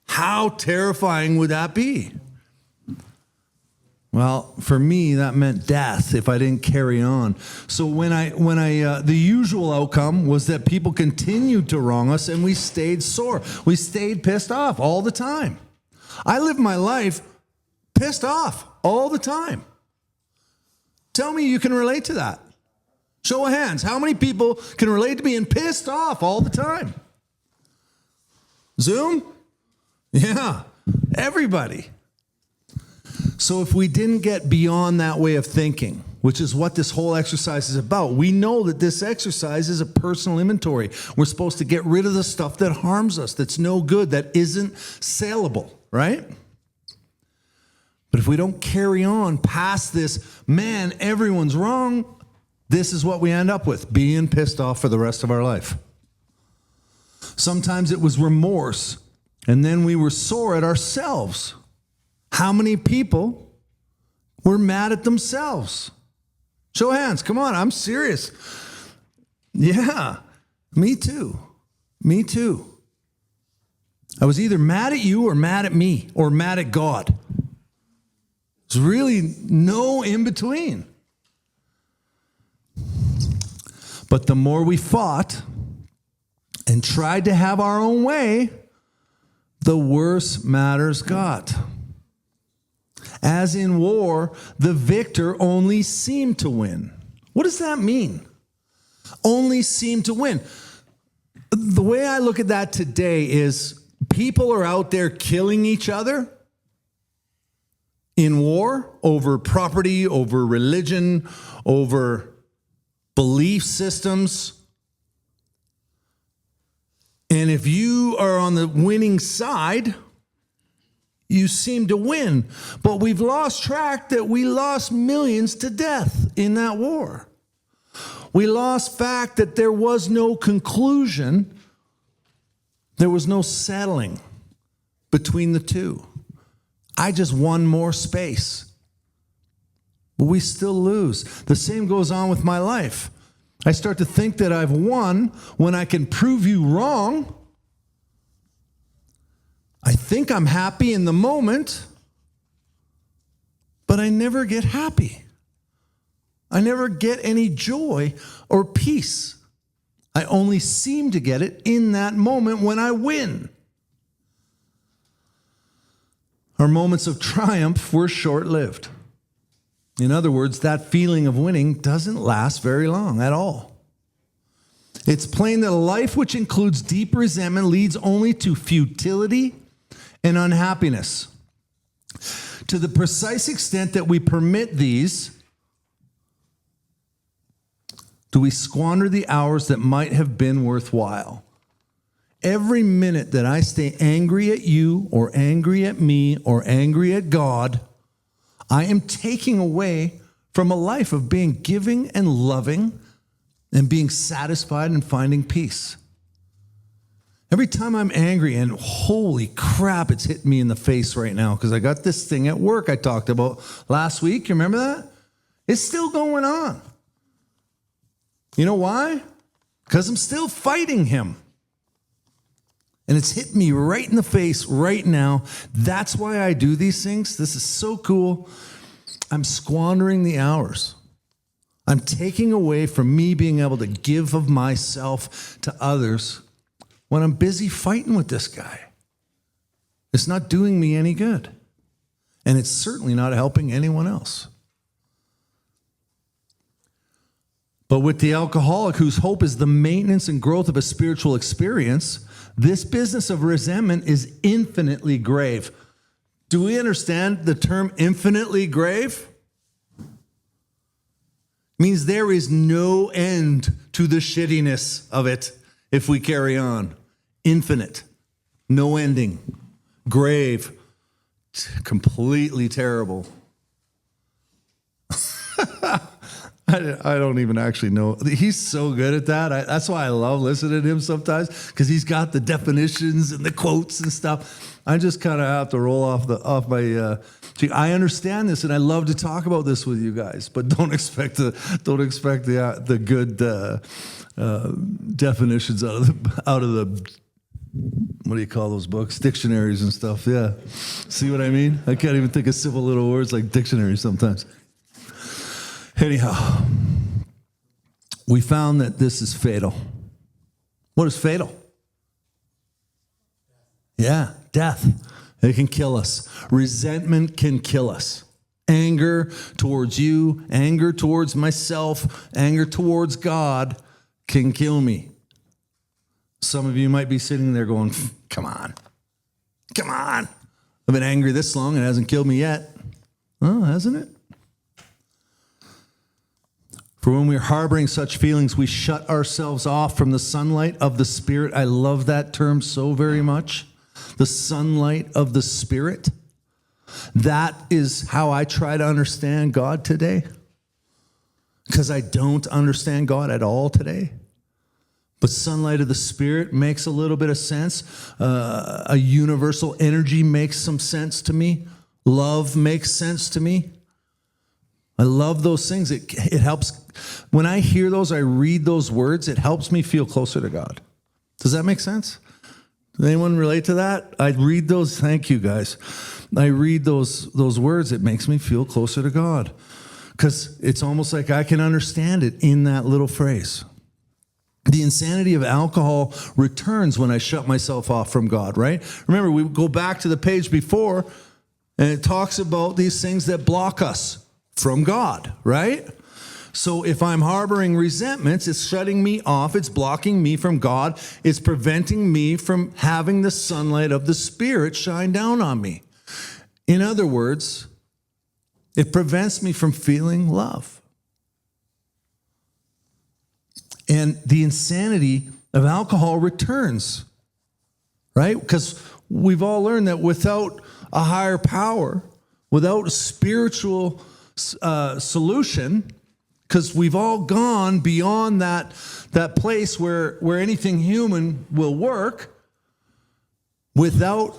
How terrifying would that be? Well, for me, that meant death if I didn't carry on. So the usual outcome was that people continued to wrong us and we stayed sore. We stayed pissed off all the time. I lived my life pissed off all the time. Tell me you can relate to that. Show of hands. How many people can relate to being pissed off all the time? Zoom? Yeah, everybody. So if we didn't get beyond that way of thinking, which is what this whole exercise is about, we know that this exercise is a personal inventory. We're supposed to get rid of the stuff that harms us, that's no good, that isn't saleable, right? But if we don't carry on past this, man, everyone's wrong, this is what we end up with, being pissed off for the rest of our life. Sometimes it was remorse, and then we were sore at ourselves. How many people were mad at themselves? Show of hands. Come on, I'm serious. Yeah, me too. Me too. I was either mad at you or mad at me or mad at God. There's really no in between. But the more we fought and tried to have our own way, the worse matters got. As in war, the victor only seemed to win. What does that mean? Only seemed to win. The way I look at that today is people are out there killing each other in war over property, over religion, over belief systems. And if you are on the winning side, you seem to win. But we've lost track that we lost millions to death in that war. We lost fact that there was no conclusion. There was no settling between the two. I just won more space. But we still lose. The same goes on with my life. I start to think that I've won when I can prove you wrong. I think I'm happy in the moment, but I never get happy. I never get any joy or peace. I only seem to get it in that moment when I win. Our moments of triumph were short-lived. In other words, that feeling of winning doesn't last very long at all. It's plain that a life which includes deep resentment leads only to futility and unhappiness. To the precise extent that we permit these, do we squander the hours that might have been worthwhile. Every minute that I stay angry at you or angry at me or angry at God, I am taking away from a life of being giving and loving and being satisfied and finding peace. Every time I'm angry, and holy crap, it's hitting me in the face right now because I got this thing at work I talked about last week. You remember that? It's still going on. You know why? Because I'm still fighting him. And it's hit me right in the face right now. That's why I do these things. This is so cool. I'm squandering the hours. I'm taking away from me being able to give of myself to others when I'm busy fighting with this guy. It's not doing me any good. And it's certainly not helping anyone else. But with the alcoholic whose hope is the maintenance and growth of a spiritual experience, this business of resentment is infinitely grave. Do we understand the term infinitely grave? It means there is no end to the shittiness of it if we carry on. Infinite, no ending, grave, completely terrible. I don't even actually know. He's so good at that. That's why I love listening to him sometimes, because he's got the definitions and the quotes and stuff. I just kind of have to roll off my. I understand this, and I love to talk about this with you guys, but don't expect the good definitions out of the what do you call those books? Dictionaries and stuff. Yeah, see what I mean? I can't even think of simple little words like dictionaries sometimes. Anyhow, we found that this is fatal. What is fatal? Yeah, death. It can kill us. Resentment can kill us. Anger towards you, anger towards myself, anger towards God can kill me. Some of you might be sitting there going, come on. I've been angry this long and it hasn't killed me yet. Oh, hasn't it? For when we're harboring such feelings, we shut ourselves off from the sunlight of the Spirit. I love that term so very much. The sunlight of the Spirit. That is how I try to understand God today. Because I don't understand God at all today. But sunlight of the Spirit makes a little bit of sense. A universal energy makes some sense to me. Love makes sense to me. I love those things. It helps. When I hear those, I read those words, it helps me feel closer to God. Does that make sense? Does anyone relate to that? I read those. Thank you, guys. I read those words. It makes me feel closer to God because it's almost like I can understand it in that little phrase. The insanity of alcohol returns when I shut myself off from God, right? Remember, we go back to the page before, and it talks about these things that block us from God, right? So if I'm harboring resentments, it's shutting me off. It's blocking me from God. It's preventing me from having the sunlight of the Spirit shine down on me. In other words, it prevents me from feeling love. And the insanity of alcohol returns, right? Because we've all learned that without a higher power, without a spiritual solution, because we've all gone beyond that place where anything human will work. Without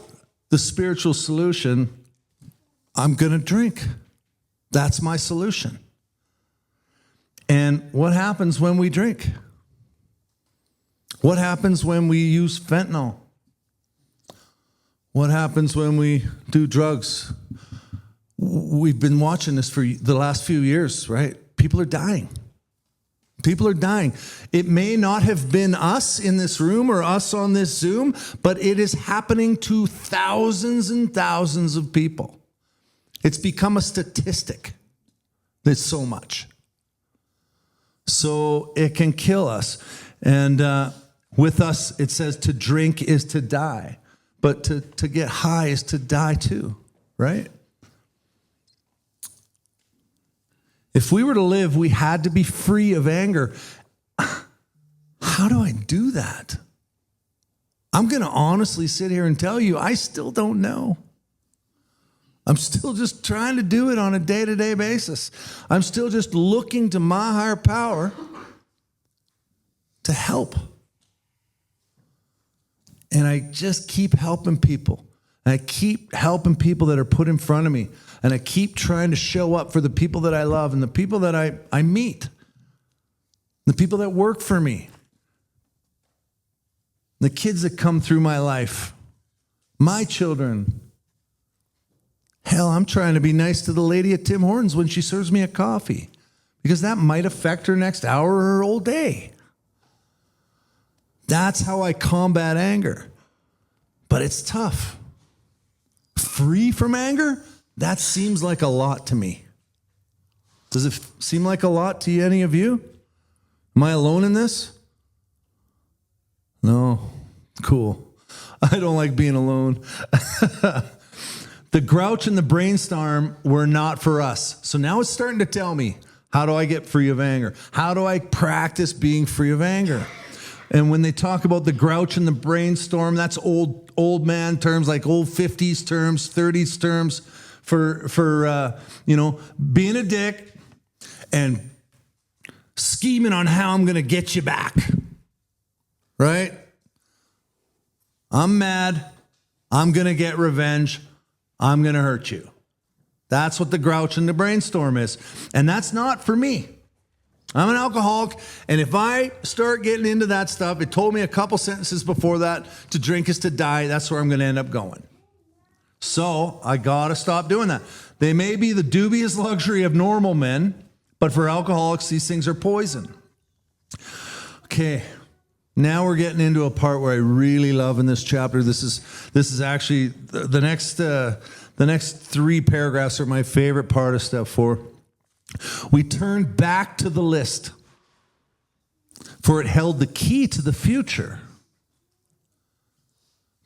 the spiritual solution, I'm going to drink. That's my solution. And what happens when we drink? What happens when we use fentanyl? What happens when we do drugs? We've been watching this for the last few years, right? People are dying. People are dying. It may not have been us in this room or us on this Zoom, but it is happening to thousands and thousands of people. It's become a statistic. There's so much. So it can kill us. And with us, it says to drink is to die. But to get high is to die too, right? If we were to live, we had to be free of anger. How do I do that? I'm going to honestly sit here and tell you, I still don't know. I'm still just trying to do it on a day-to-day basis. I'm still just looking to my higher power to help. And I just keep helping people. And I keep helping people that are put in front of me. And I keep trying to show up for the people that I love and the people that I meet. The people that work for me. The kids that come through my life. My children. Hell, I'm trying to be nice to the lady at Tim Hortons when she serves me a coffee, because that might affect her next hour or her whole day. That's how I combat anger. But it's tough. Free from anger? That seems like a lot to me. Does it seem like a lot to any of you? Am I alone in this? No. Cool. I don't like being alone. The grouch and the brainstorm were not for us. So now it's starting to tell me, how do I get free of anger? How do I practice being free of anger? And when they talk about the grouch and the brainstorm, that's old man terms, like old 50s terms, 30s terms for being a dick and scheming on how I'm going to get you back. Right? I'm mad. I'm going to get revenge. I'm going to hurt you. That's what the grouch and the brainstorm is. And that's not for me. I'm an alcoholic, and if I start getting into that stuff, it told me a couple sentences before that, to drink is to die. That's where I'm going to end up going. So I got to stop doing that. They may be the dubious luxury of normal men, but for alcoholics, these things are poison. Okay, now we're getting into a part where I really love in this chapter. This is actually the next 3 paragraphs are my favorite part of step 4. We turned back to the list, for it held the key to the future.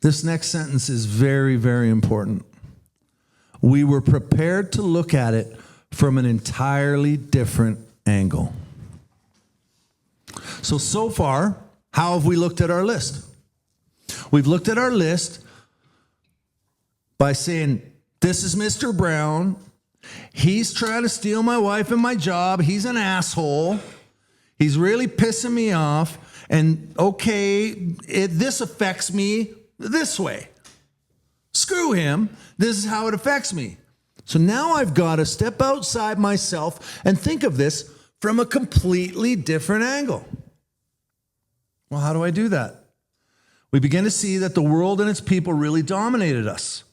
This next sentence is very, very important. We were prepared to look at it from an entirely different angle. So far, how have we looked at our list? We've looked at our list by saying, this is Mr. Brown. He's trying to steal my wife and my job. He's an asshole. He's really pissing me off. And okay, this affects me this way. Screw him. This is how it affects me. So now I've got to step outside myself and think of this from a completely different angle. Well, how do I do that? We begin to see that the world and its people really dominated us.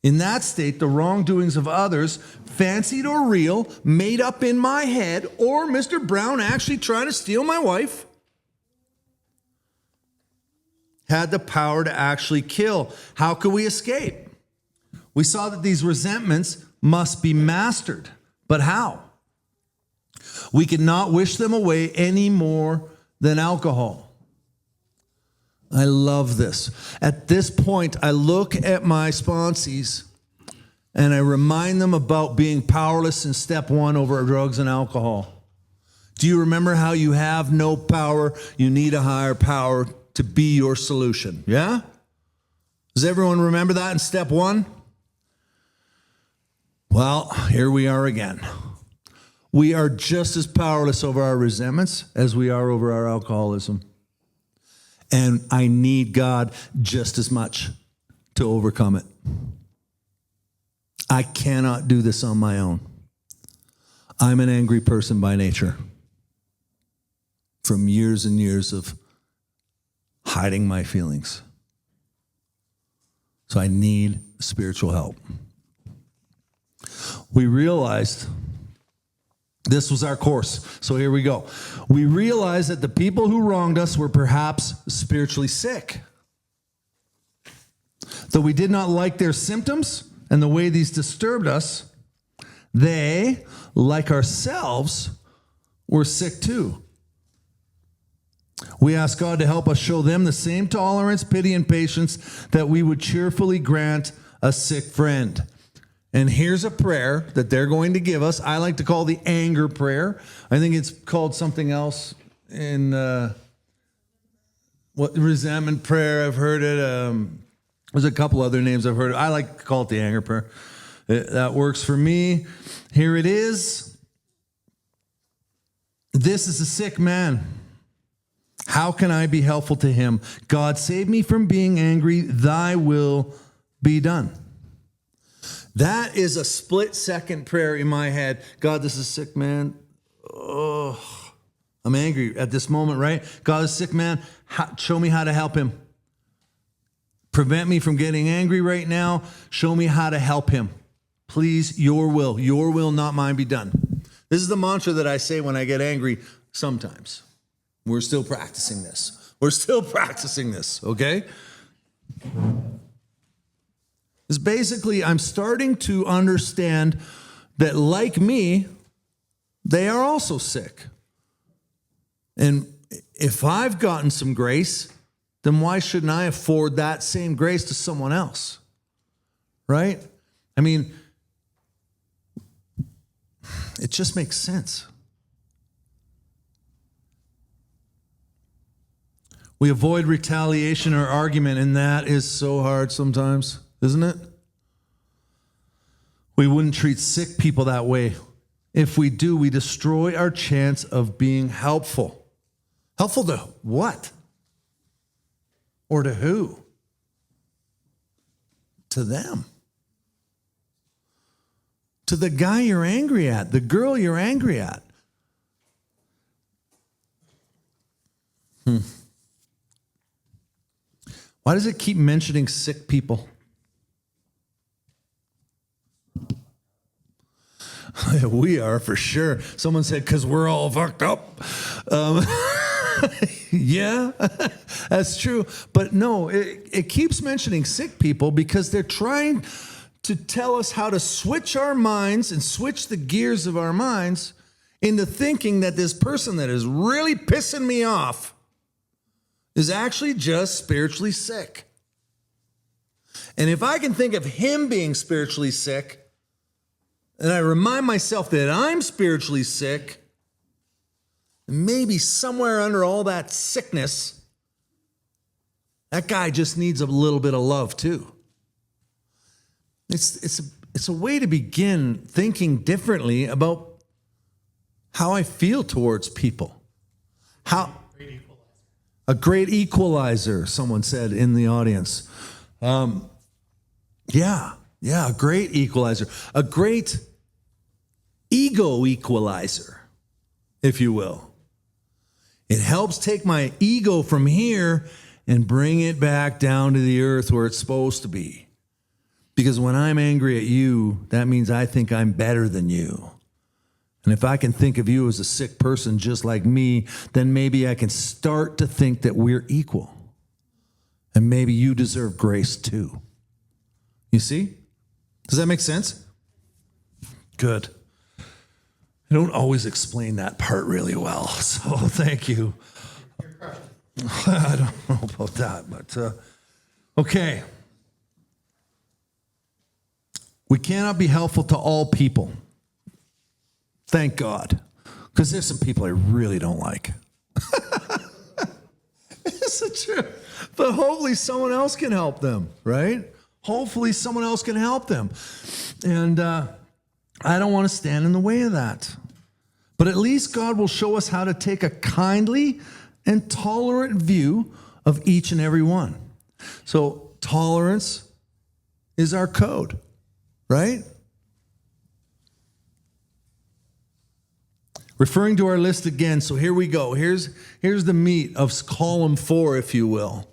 In that state, the wrongdoings of others, fancied or real, made up in my head, or Mr. Brown actually trying to steal my wife, had the power to actually kill. How could we escape? We saw that these resentments must be mastered. But how? We could not wish them away any more than alcohol. I love this. At this point, I look at my sponsees and I remind them about being powerless in step 1 over drugs and alcohol. Do you remember how you have no power? You need a higher power to be your solution. Yeah? Does everyone remember that in step 1? Well, here we are again. We are just as powerless over our resentments as we are over our alcoholism. And I need God just as much to overcome it. I cannot do this on my own. I'm an angry person by nature. From years and years of hiding my feelings. So I need spiritual help. We realized this was our course. So here we go. We realized that the people who wronged us were perhaps spiritually sick. Though we did not like their symptoms and the way these disturbed us, they, like ourselves, were sick too. We asked God to help us show them the same tolerance, pity, and patience that we would cheerfully grant a sick friend. And here's a prayer that they're going to give us. I like to call the anger prayer. I think it's called something else in resentment prayer. I've heard it. There's a couple other names I've heard. I like to call it the anger prayer. That works for me. Here it is. This is a sick man. How can I be helpful to him? God, save me from being angry. Thy will be done. That is a split-second prayer in my head. God, this is a sick man. Oh, I'm angry at this moment, right? God, this sick man, show me how to help him. Prevent me from getting angry right now. Show me how to help him. Please, your will, not mine, be done. This is the mantra that I say when I get angry sometimes. We're still practicing this. Okay? It's basically, I'm starting to understand that, like me, they are also sick. And if I've gotten some grace, then why shouldn't I afford that same grace to someone else? Right? I mean, it just makes sense. We avoid retaliation or argument, and that is so hard sometimes, isn't it? We wouldn't treat sick people that way. If we do, we destroy our chance of being helpful. Helpful to what? Or to who? To them. To the guy you're angry at, the girl you're angry at. Why does it keep mentioning sick people? We are, for sure. Someone said, because we're all fucked up. Yeah, that's true. But no, it keeps mentioning sick people because they're trying to tell us how to switch our minds and switch the gears of our minds into thinking that this person that is really pissing me off is actually just spiritually sick. And if I can think of him being spiritually sick, and I remind myself that I'm spiritually sick, maybe somewhere under all that sickness, that guy just needs a little bit of love too. It's a way to begin thinking differently about how I feel towards people. A great equalizer, someone said in the audience. Yeah, a great equalizer. A great ego equalizer, if you will. It helps take my ego from here and bring it back down to the earth where it's supposed to be. Because when I'm angry at you, that means I think I'm better than you. And if I can think of you as a sick person just like me, then maybe I can start to think that we're equal. And maybe you deserve grace too. You see? Does that make sense? Good. I don't always explain that part really well, so thank you. I don't know about that, but okay. We cannot be helpful to all people. Thank God. Because there's some people I really don't like. It's the truth. But hopefully someone else can help them, right? Hopefully someone else can help them. And I don't want to stand in the way of that. But at least God will show us how to take a kindly and tolerant view of each and every one. So tolerance is our code, right? Referring to our list again, so here we go. Here's the meat of column 4, if you will.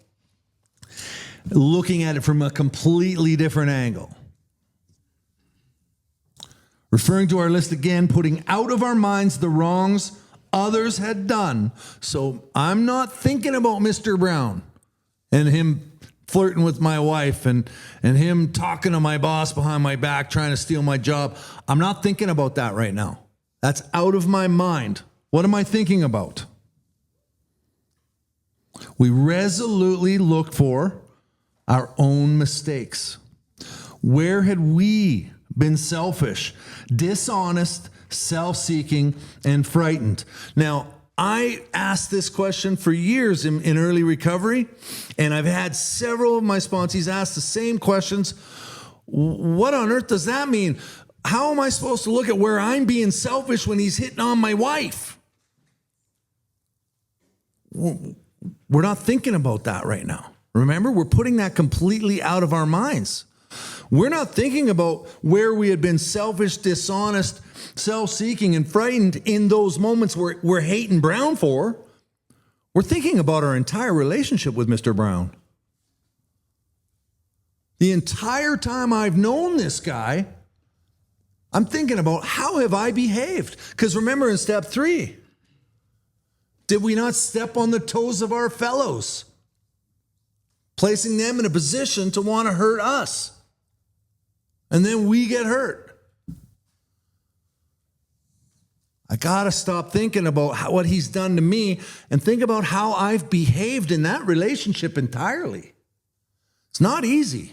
Looking at it from a completely different angle. Referring to our list again, putting out of our minds the wrongs others had done. So I'm not thinking about Mr. Brown and him flirting with my wife and him talking to my boss behind my back, trying to steal my job. I'm not thinking about that right now. That's out of my mind. What am I thinking about? We resolutely look for our own mistakes. Where had we been selfish, dishonest, self-seeking, and frightened? Now, I asked this question for years in early recovery, and I've had several of my sponsees ask the same questions. What on earth does that mean? How am I supposed to look at where I'm being selfish when he's hitting on my wife? We're not thinking about that right now. Remember, we're putting that completely out of our minds. We're not thinking about where we had been selfish, dishonest, self-seeking, and frightened in those moments where we're hating Brown for. We're thinking about our entire relationship with Mr. Brown. The entire time I've known this guy, I'm thinking about how have I behaved? Because remember in step 3, did we not step on the toes of our fellows, placing them in a position to want to hurt us? And then we get hurt. I got to stop thinking about what he's done to me and think about how I've behaved in that relationship entirely. It's not easy,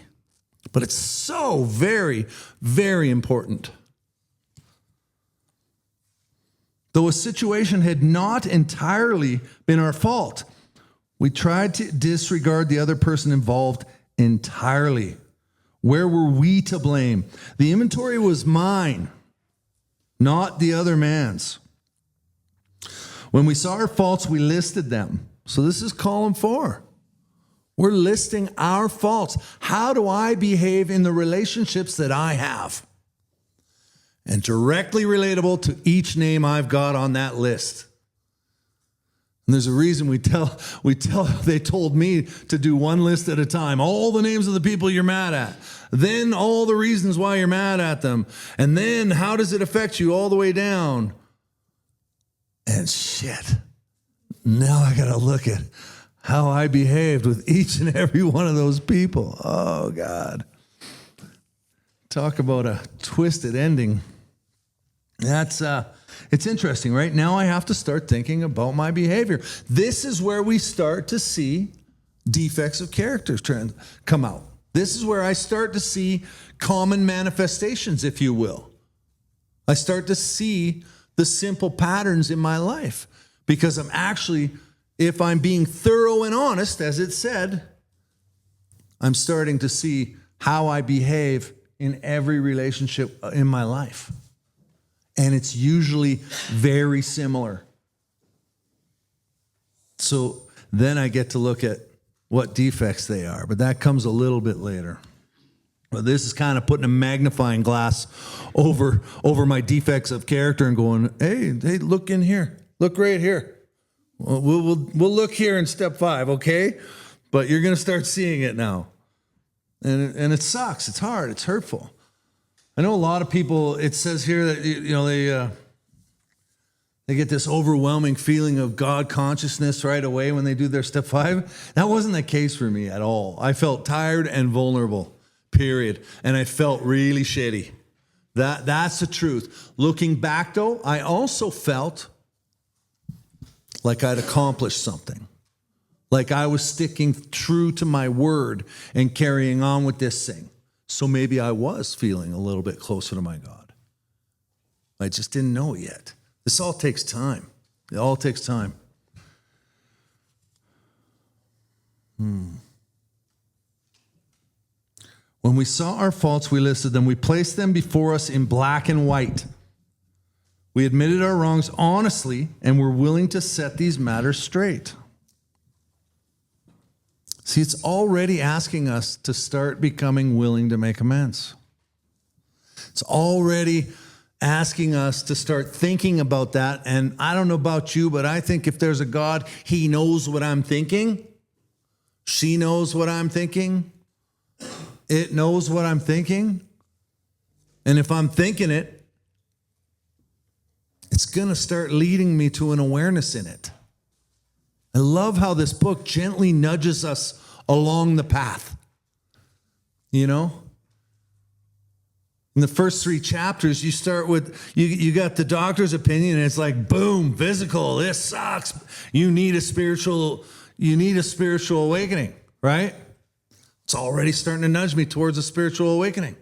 but it's so very, very important. Though a situation had not entirely been our fault, we tried to disregard the other person involved entirely. Where were we to blame? The inventory was mine, not the other man's. When we saw our faults, we listed them. So this is column 4. We're listing our faults. How do I behave in the relationships that I have? And directly relatable to each name I've got on that list. And there's a reason they told me to do one list at a time. All the names of the people you're mad at. Then all the reasons why you're mad at them. And then how does it affect you all the way down? And shit. Now I got to look at how I behaved with each and every one of those people. Oh, God. Talk about a twisted ending. It's interesting, right? Now I have to start thinking about my behavior. This is where we start to see defects of character come out. This is where I start to see common manifestations, if you will. I start to see the simple patterns in my life because I'm actually, if I'm being thorough and honest, as it said, I'm starting to see how I behave in every relationship in my life. And it's usually very similar. So then I get to look at what defects they are, but that comes a little bit later. But this is kind of putting a magnifying glass over my defects of character and going, hey, look in here. Look right here. We'll look here in step 5, okay? But you're going to start seeing it now. And it sucks. It's hard. It's hurtful. I know a lot of people, it says here that, they get this overwhelming feeling of God consciousness right away when they do their step 5. That wasn't the case for me at all. I felt tired and vulnerable, period. And I felt really shitty. That's the truth. Looking back, though, I also felt like I'd accomplished something. Like I was sticking true to my word and carrying on with this thing. So maybe I was feeling a little bit closer to my God. I just didn't know it yet. This all takes time. It all takes time. When we saw our faults, we listed them. We placed them before us in black and white. We admitted our wrongs honestly and were willing to set these matters straight. See, it's already asking us to start becoming willing to make amends. It's already asking us to start thinking about that. And I don't know about you, but I think if there's a God, he knows what I'm thinking. She knows what I'm thinking. It knows what I'm thinking. And if I'm thinking it, it's going to start leading me to an awareness in it. I love how this book gently nudges us along the path. You know? In the first 3 chapters, you start with, you got the doctor's opinion, and it's like, boom, physical, this sucks. You need a spiritual awakening, right? It's already starting to nudge me towards a spiritual awakening.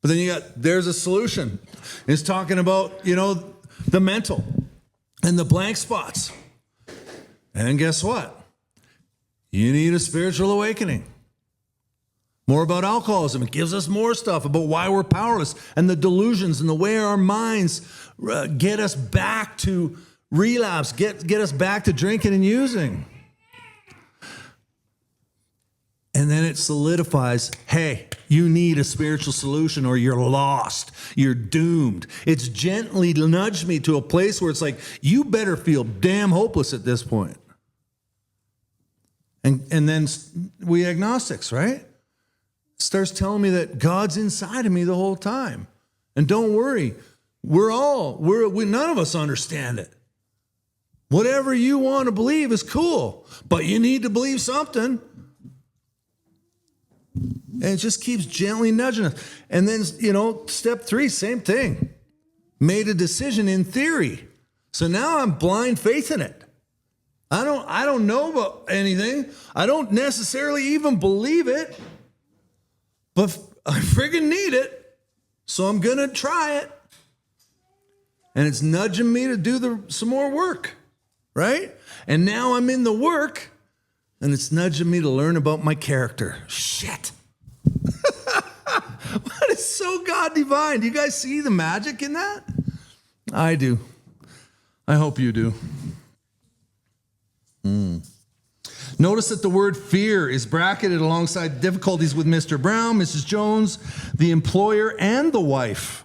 But then there's a solution. It's talking about, the mental and the blank spots. And guess what? You need a spiritual awakening. More about alcoholism. It gives us more stuff about why we're powerless and the delusions and the way our minds get us back to relapse, get us back to drinking and using. And then it solidifies, hey, you need a spiritual solution or you're lost. You're doomed. It's gently nudged me to a place where it's like, you better feel damn hopeless at this point. And then we agnostics, right? Starts telling me that God's inside of me the whole time. And don't worry, none of us understand it. Whatever you want to believe is cool, but you need to believe something. And it just keeps gently nudging us. And then, step 3, same thing. Made a decision in theory. So now I'm blind faith in it. I don't know about anything. I don't necessarily even believe it, but I friggin' need it. So I'm going to try it. And it's nudging me to do some more work, right? And now I'm in the work, and it's nudging me to learn about my character. Shit. That is so God divine. Do you guys see the magic in that? I do. I hope you do. Notice that the word fear is bracketed alongside difficulties with Mr. Brown, Mrs. Jones, the employer, and the wife.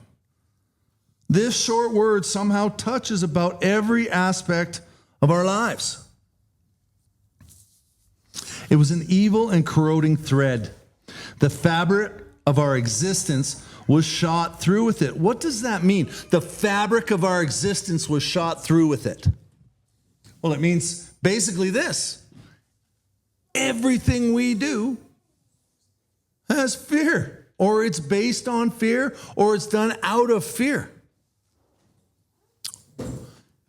This short word somehow touches about every aspect of our lives. It was an evil and corroding thread. The fabric of our existence was shot through with it. What does that mean? The fabric of our existence was shot through with it. Well, it means basically this. Everything we do has fear, or it's based on fear, or it's done out of fear.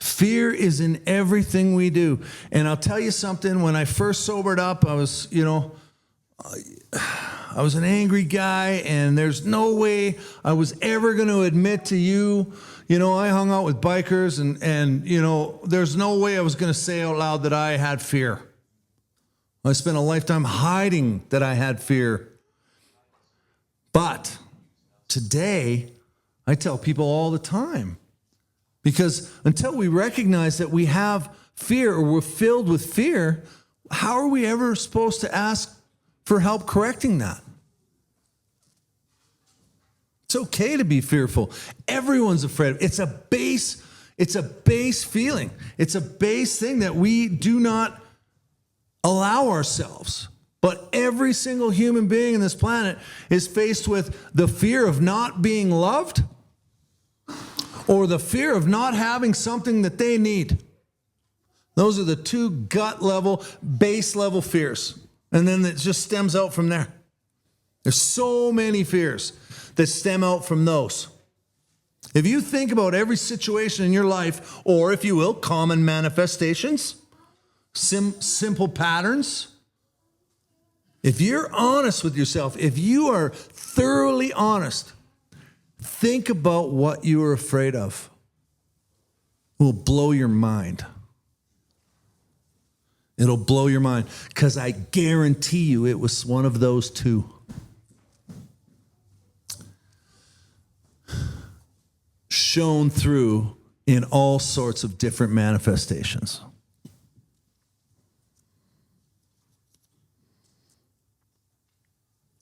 Fear is in everything we do. And I'll tell you something, when I first sobered up, I was an angry guy, and there's no way I was ever going to admit to you, I hung out with bikers, and there's no way I was going to say out loud that I had fear. I spent a lifetime hiding that I had fear. But today, I tell people all the time, because until we recognize that we have fear or we're filled with fear, how are we ever supposed to ask for help correcting that? It's okay to be fearful. Everyone's afraid. It's a base feeling. It's a base thing that we do not allow ourselves. But every single human being on this planet is faced with the fear of not being loved, or the fear of not having something that they need. Those are the 2 gut level, base level fears. And then it just stems out from there. There's so many fears that stem out from those. If you think about every situation in your life, or if you will, common manifestations, simple patterns, if you're honest with yourself, if you are thoroughly honest, think about what you are afraid of. It will blow your mind. It'll blow your mind, because I guarantee you it was one of those 2. Shown through in all sorts of different manifestations.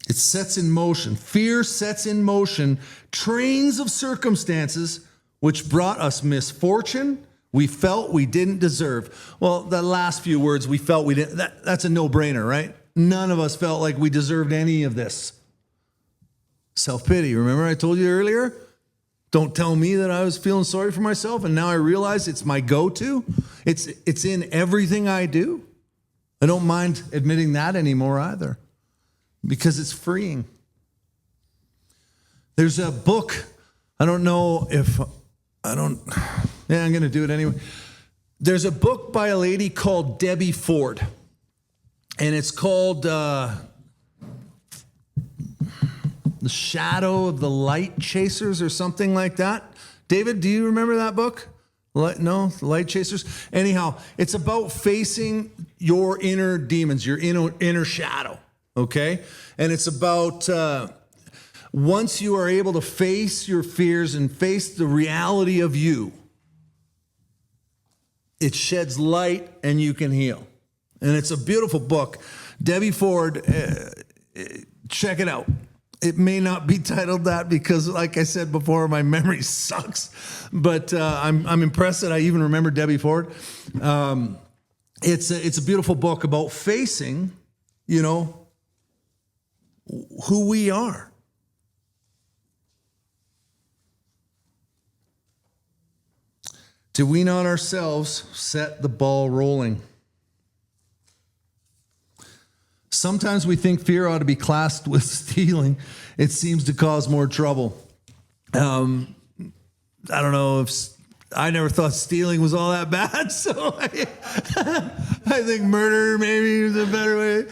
It sets in motion. Fear sets in motion trains of circumstances which brought us misfortune we felt we didn't deserve. Well, the last few words, we felt we didn't, that's a no-brainer, right? None of us felt like we deserved any of this. Self-pity. Remember I told you earlier? Don't tell me that I was feeling sorry for myself, and now I realize it's my go-to. It's in everything I do. I don't mind admitting that anymore either, because it's freeing. There's a book, I'm going to do it anyway. There's a book by a lady called Debbie Ford, and it's called The Shadow of the Light Chasers or something like that. David, do you remember that book? No, The Light Chasers. Anyhow, it's about facing your inner demons, your inner shadow, okay? And it's about once you are able to face your fears and face the reality of you, it sheds light and you can heal. And it's a beautiful book. Debbie Ford, check it out. It may not be titled that because, like I said before, my memory sucks. But I'm impressed that I even remember Debbie Ford. It's a beautiful book about facing, who we are. Did we not ourselves set the ball rolling? Sometimes we think fear ought to be classed with stealing. It seems to cause more trouble. I don't know if I never thought stealing was all that bad, so I think murder maybe is a better way,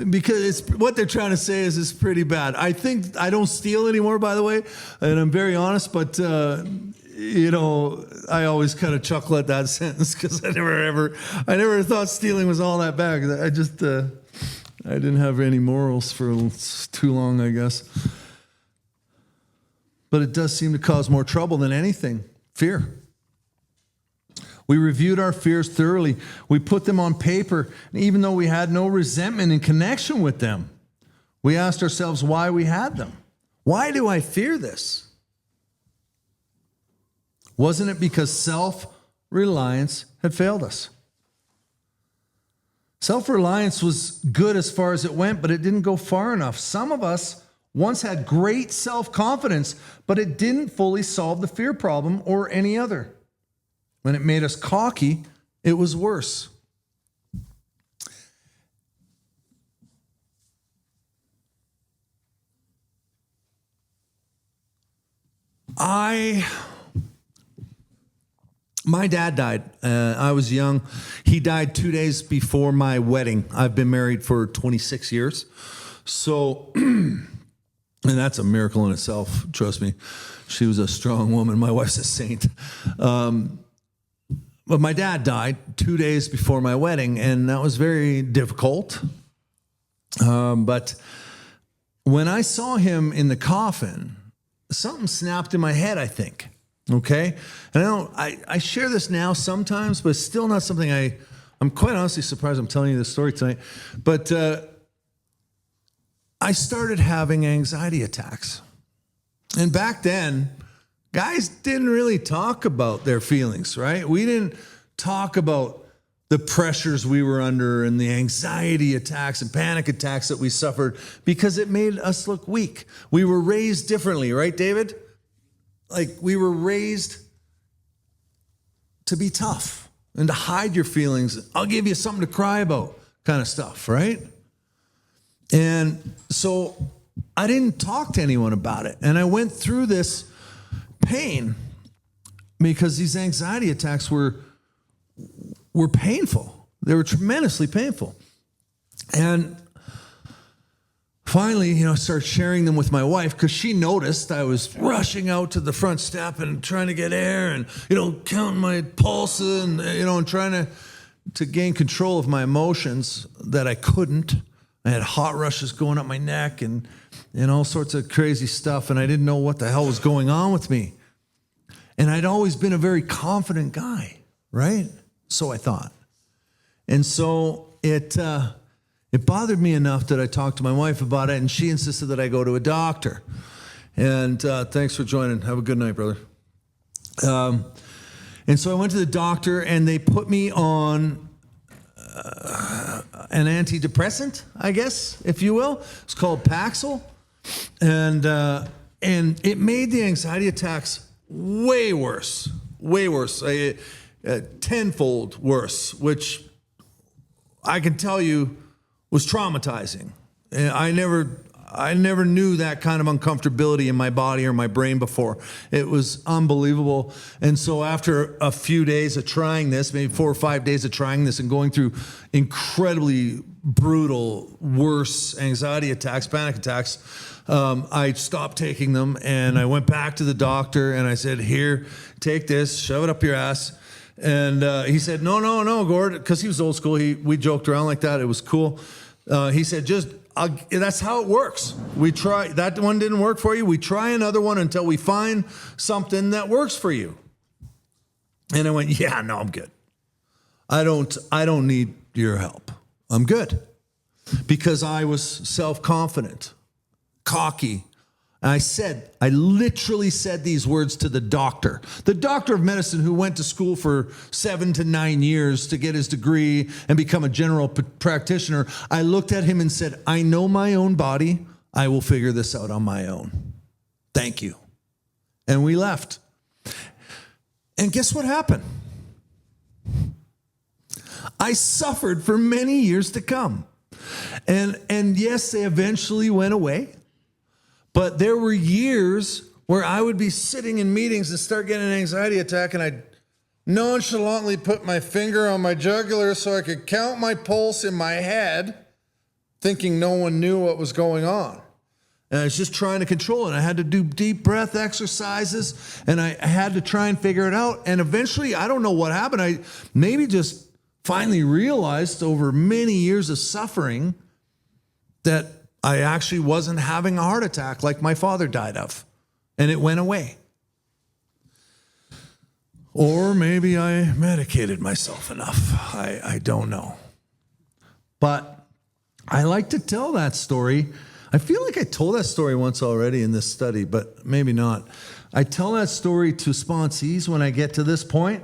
because it's what they're trying to say is it's pretty bad. I think I don't steal anymore, by the way, and I'm very honest, but you know, I always kind of chuckle at that sentence because I never thought stealing was all that bad. I just I didn't have any morals for too long, I guess. But it does seem to cause more trouble than anything. Fear. We reviewed our fears thoroughly. We put them on paper. And even though we had no resentment in connection with them, we asked ourselves why we had them. Why do I fear this? Wasn't it because self-reliance had failed us? Self-reliance was good as far as it went, but it didn't go far enough. Some of us once had great self-confidence, but it didn't fully solve the fear problem or any other. When it made us cocky, it was worse. My dad died. I was young. He died 2 days before my wedding. I've been married for 26 years. So, and that's a miracle in itself, trust me. She was a strong woman. My wife's a saint. But my dad died 2 days before my wedding, and that was very difficult. But when I saw him in the coffin, something snapped in my head, I think. Okay? And I share this now sometimes, but it's still not something I'm quite honestly surprised I'm telling you this story tonight. But I started having anxiety attacks. And back then, guys didn't really talk about their feelings, right? We didn't talk about the pressures we were under and the anxiety attacks and panic attacks that we suffered because it made us look weak. We were raised differently, right, David? Like, we were raised to be tough and to hide your feelings. I'll give you something to cry about kind of stuff, right? And so I didn't talk to anyone about it. And I went through this pain because these anxiety attacks were painful. They were tremendously painful. And finally, I started sharing them with my wife because she noticed I was rushing out to the front step and trying to get air and, counting my pulse and, and trying to gain control of my emotions that I couldn't. I had hot rushes going up my neck and all sorts of crazy stuff, and I didn't know what the hell was going on with me. And I'd always been a very confident guy, right? So I thought. And so it bothered me enough that I talked to my wife about it, and she insisted that I go to a doctor. And thanks for joining. Have a good night, brother. And so I went to the doctor, and they put me on an antidepressant, I guess, if you will. It's called Paxil. And it made the anxiety attacks way worse, tenfold worse, which I can tell you was traumatizing. I never knew that kind of uncomfortability in my body or my brain before. It was unbelievable. And so after a few days of trying this, maybe 4 or 5 days of trying this and going through incredibly brutal, worse anxiety attacks, panic attacks, I stopped taking them and I went back to the doctor and I said, "Here, take this, shove it up your ass." And he said, no, Gord, because he was old school. We joked around like that. It was cool. He said, that's how it works. We try, that one didn't work for you. We try another one until we find something that works for you. And I went, yeah, no, I'm good. I don't need your help. I'm good. Because I was self-confident, cocky. And I literally said these words to the doctor of medicine who went to school for 7 to 9 years to get his degree and become a general practitioner. I looked at him and said, "I know my own body. I will figure this out on my own. Thank you." And we left. And guess what happened? I suffered for many years to come. And yes, they eventually went away. But there were years where I would be sitting in meetings and start getting an anxiety attack, and I'd nonchalantly put my finger on my jugular so I could count my pulse in my head, thinking no one knew what was going on. And I was just trying to control it. I had to do deep breath exercises, and I had to try and figure it out. And eventually, I don't know what happened. I maybe just finally realized over many years of suffering that I actually wasn't having a heart attack like my father died of, and it went away. Or maybe I medicated myself enough. I don't know. But I like to tell that story. I feel like I told that story once already in this study, but maybe not. I tell that story to sponsees when I get to this point,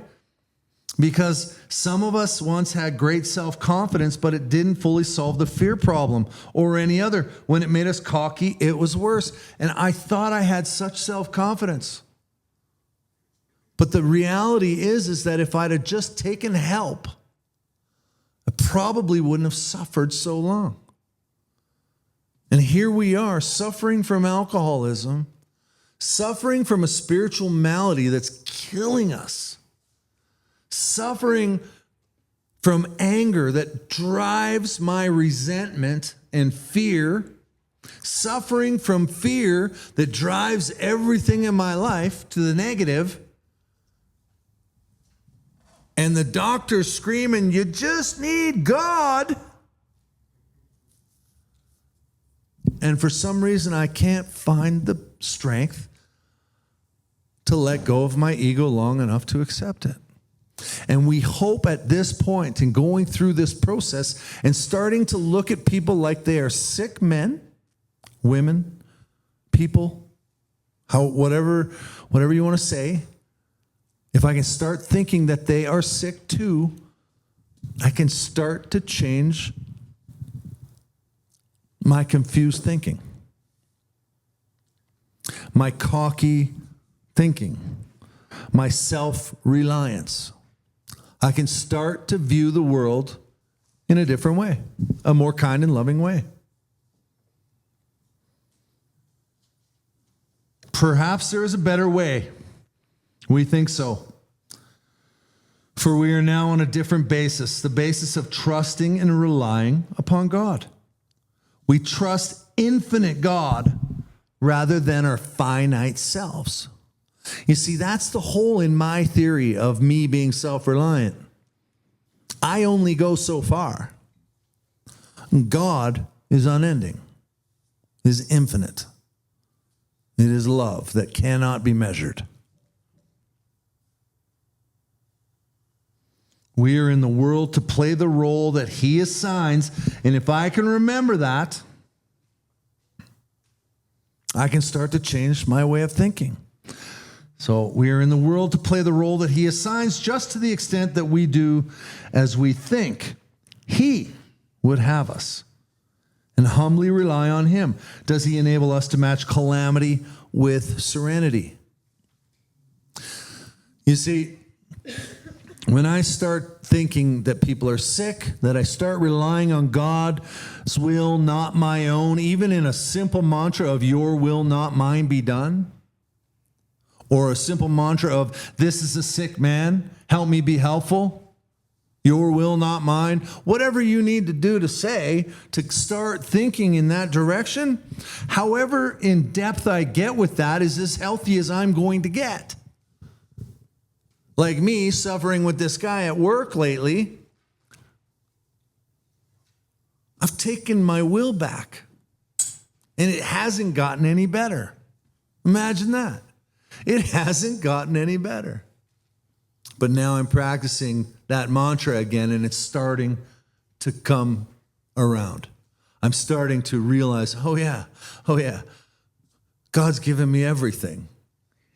because some of us once had great self-confidence, but it didn't fully solve the fear problem or any other. When it made us cocky, it was worse. And I thought I had such self-confidence. But the reality is that if I'd have just taken help, I probably wouldn't have suffered so long. And here we are, suffering from alcoholism, suffering from a spiritual malady that's killing us, suffering from anger that drives my resentment and fear, suffering from fear that drives everything in my life to the negative, and the doctor's screaming, "You just need God." And for some reason, I can't find the strength to let go of my ego long enough to accept it. And we hope at this point in going through this process and starting to look at people like they are sick men, women, people, whatever you want to say, if I can start thinking that they are sick too, I can start to change my confused thinking, my cocky thinking, my self-reliance. I can start to view the world in a different way, a more kind and loving way. Perhaps there is a better way. We think so. For we are now on a different basis, the basis of trusting and relying upon God. We trust infinite God rather than our finite selves. You see, that's the hole in my theory of me being self-reliant. I only go so far. God is unending, is infinite. It is love that cannot be measured. We are in the world to play the role that He assigns, and if I can remember that, I can start to change my way of thinking. So we are in the world to play the role that He assigns, just to the extent that we do as we think He would have us, and humbly rely on Him. Does He enable us to match calamity with serenity? You see, when I start thinking that people are sick, that I start relying on God's will, not my own, even in a simple mantra of "Your will, not mine, be done," or a simple mantra of "This is a sick man, help me be helpful," "Your will, not mine," whatever you need to do to say to start thinking in that direction, however in depth I get with that is as healthy as I'm going to get. Like me suffering with this guy at work lately, I've taken my will back, and it hasn't gotten any better. Imagine that. It hasn't gotten any better. But now I'm practicing that mantra again, and it's starting to come around. I'm starting to realize, oh yeah, God's given me everything.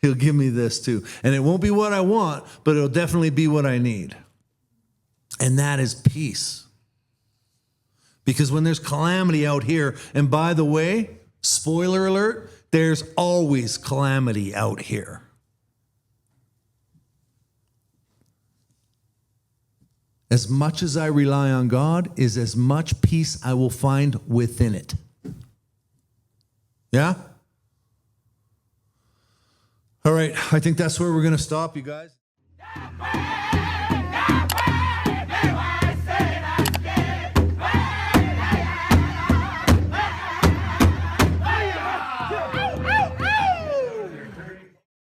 He'll give me this too. And it won't be what I want, but it'll definitely be what I need. And that is peace. Because when there's calamity out here, and by the way, spoiler alert, there's always calamity out here. as much as I rely on God, is as much peace I will find within it. Yeah? All right, I think that's where we're going to stop, you guys.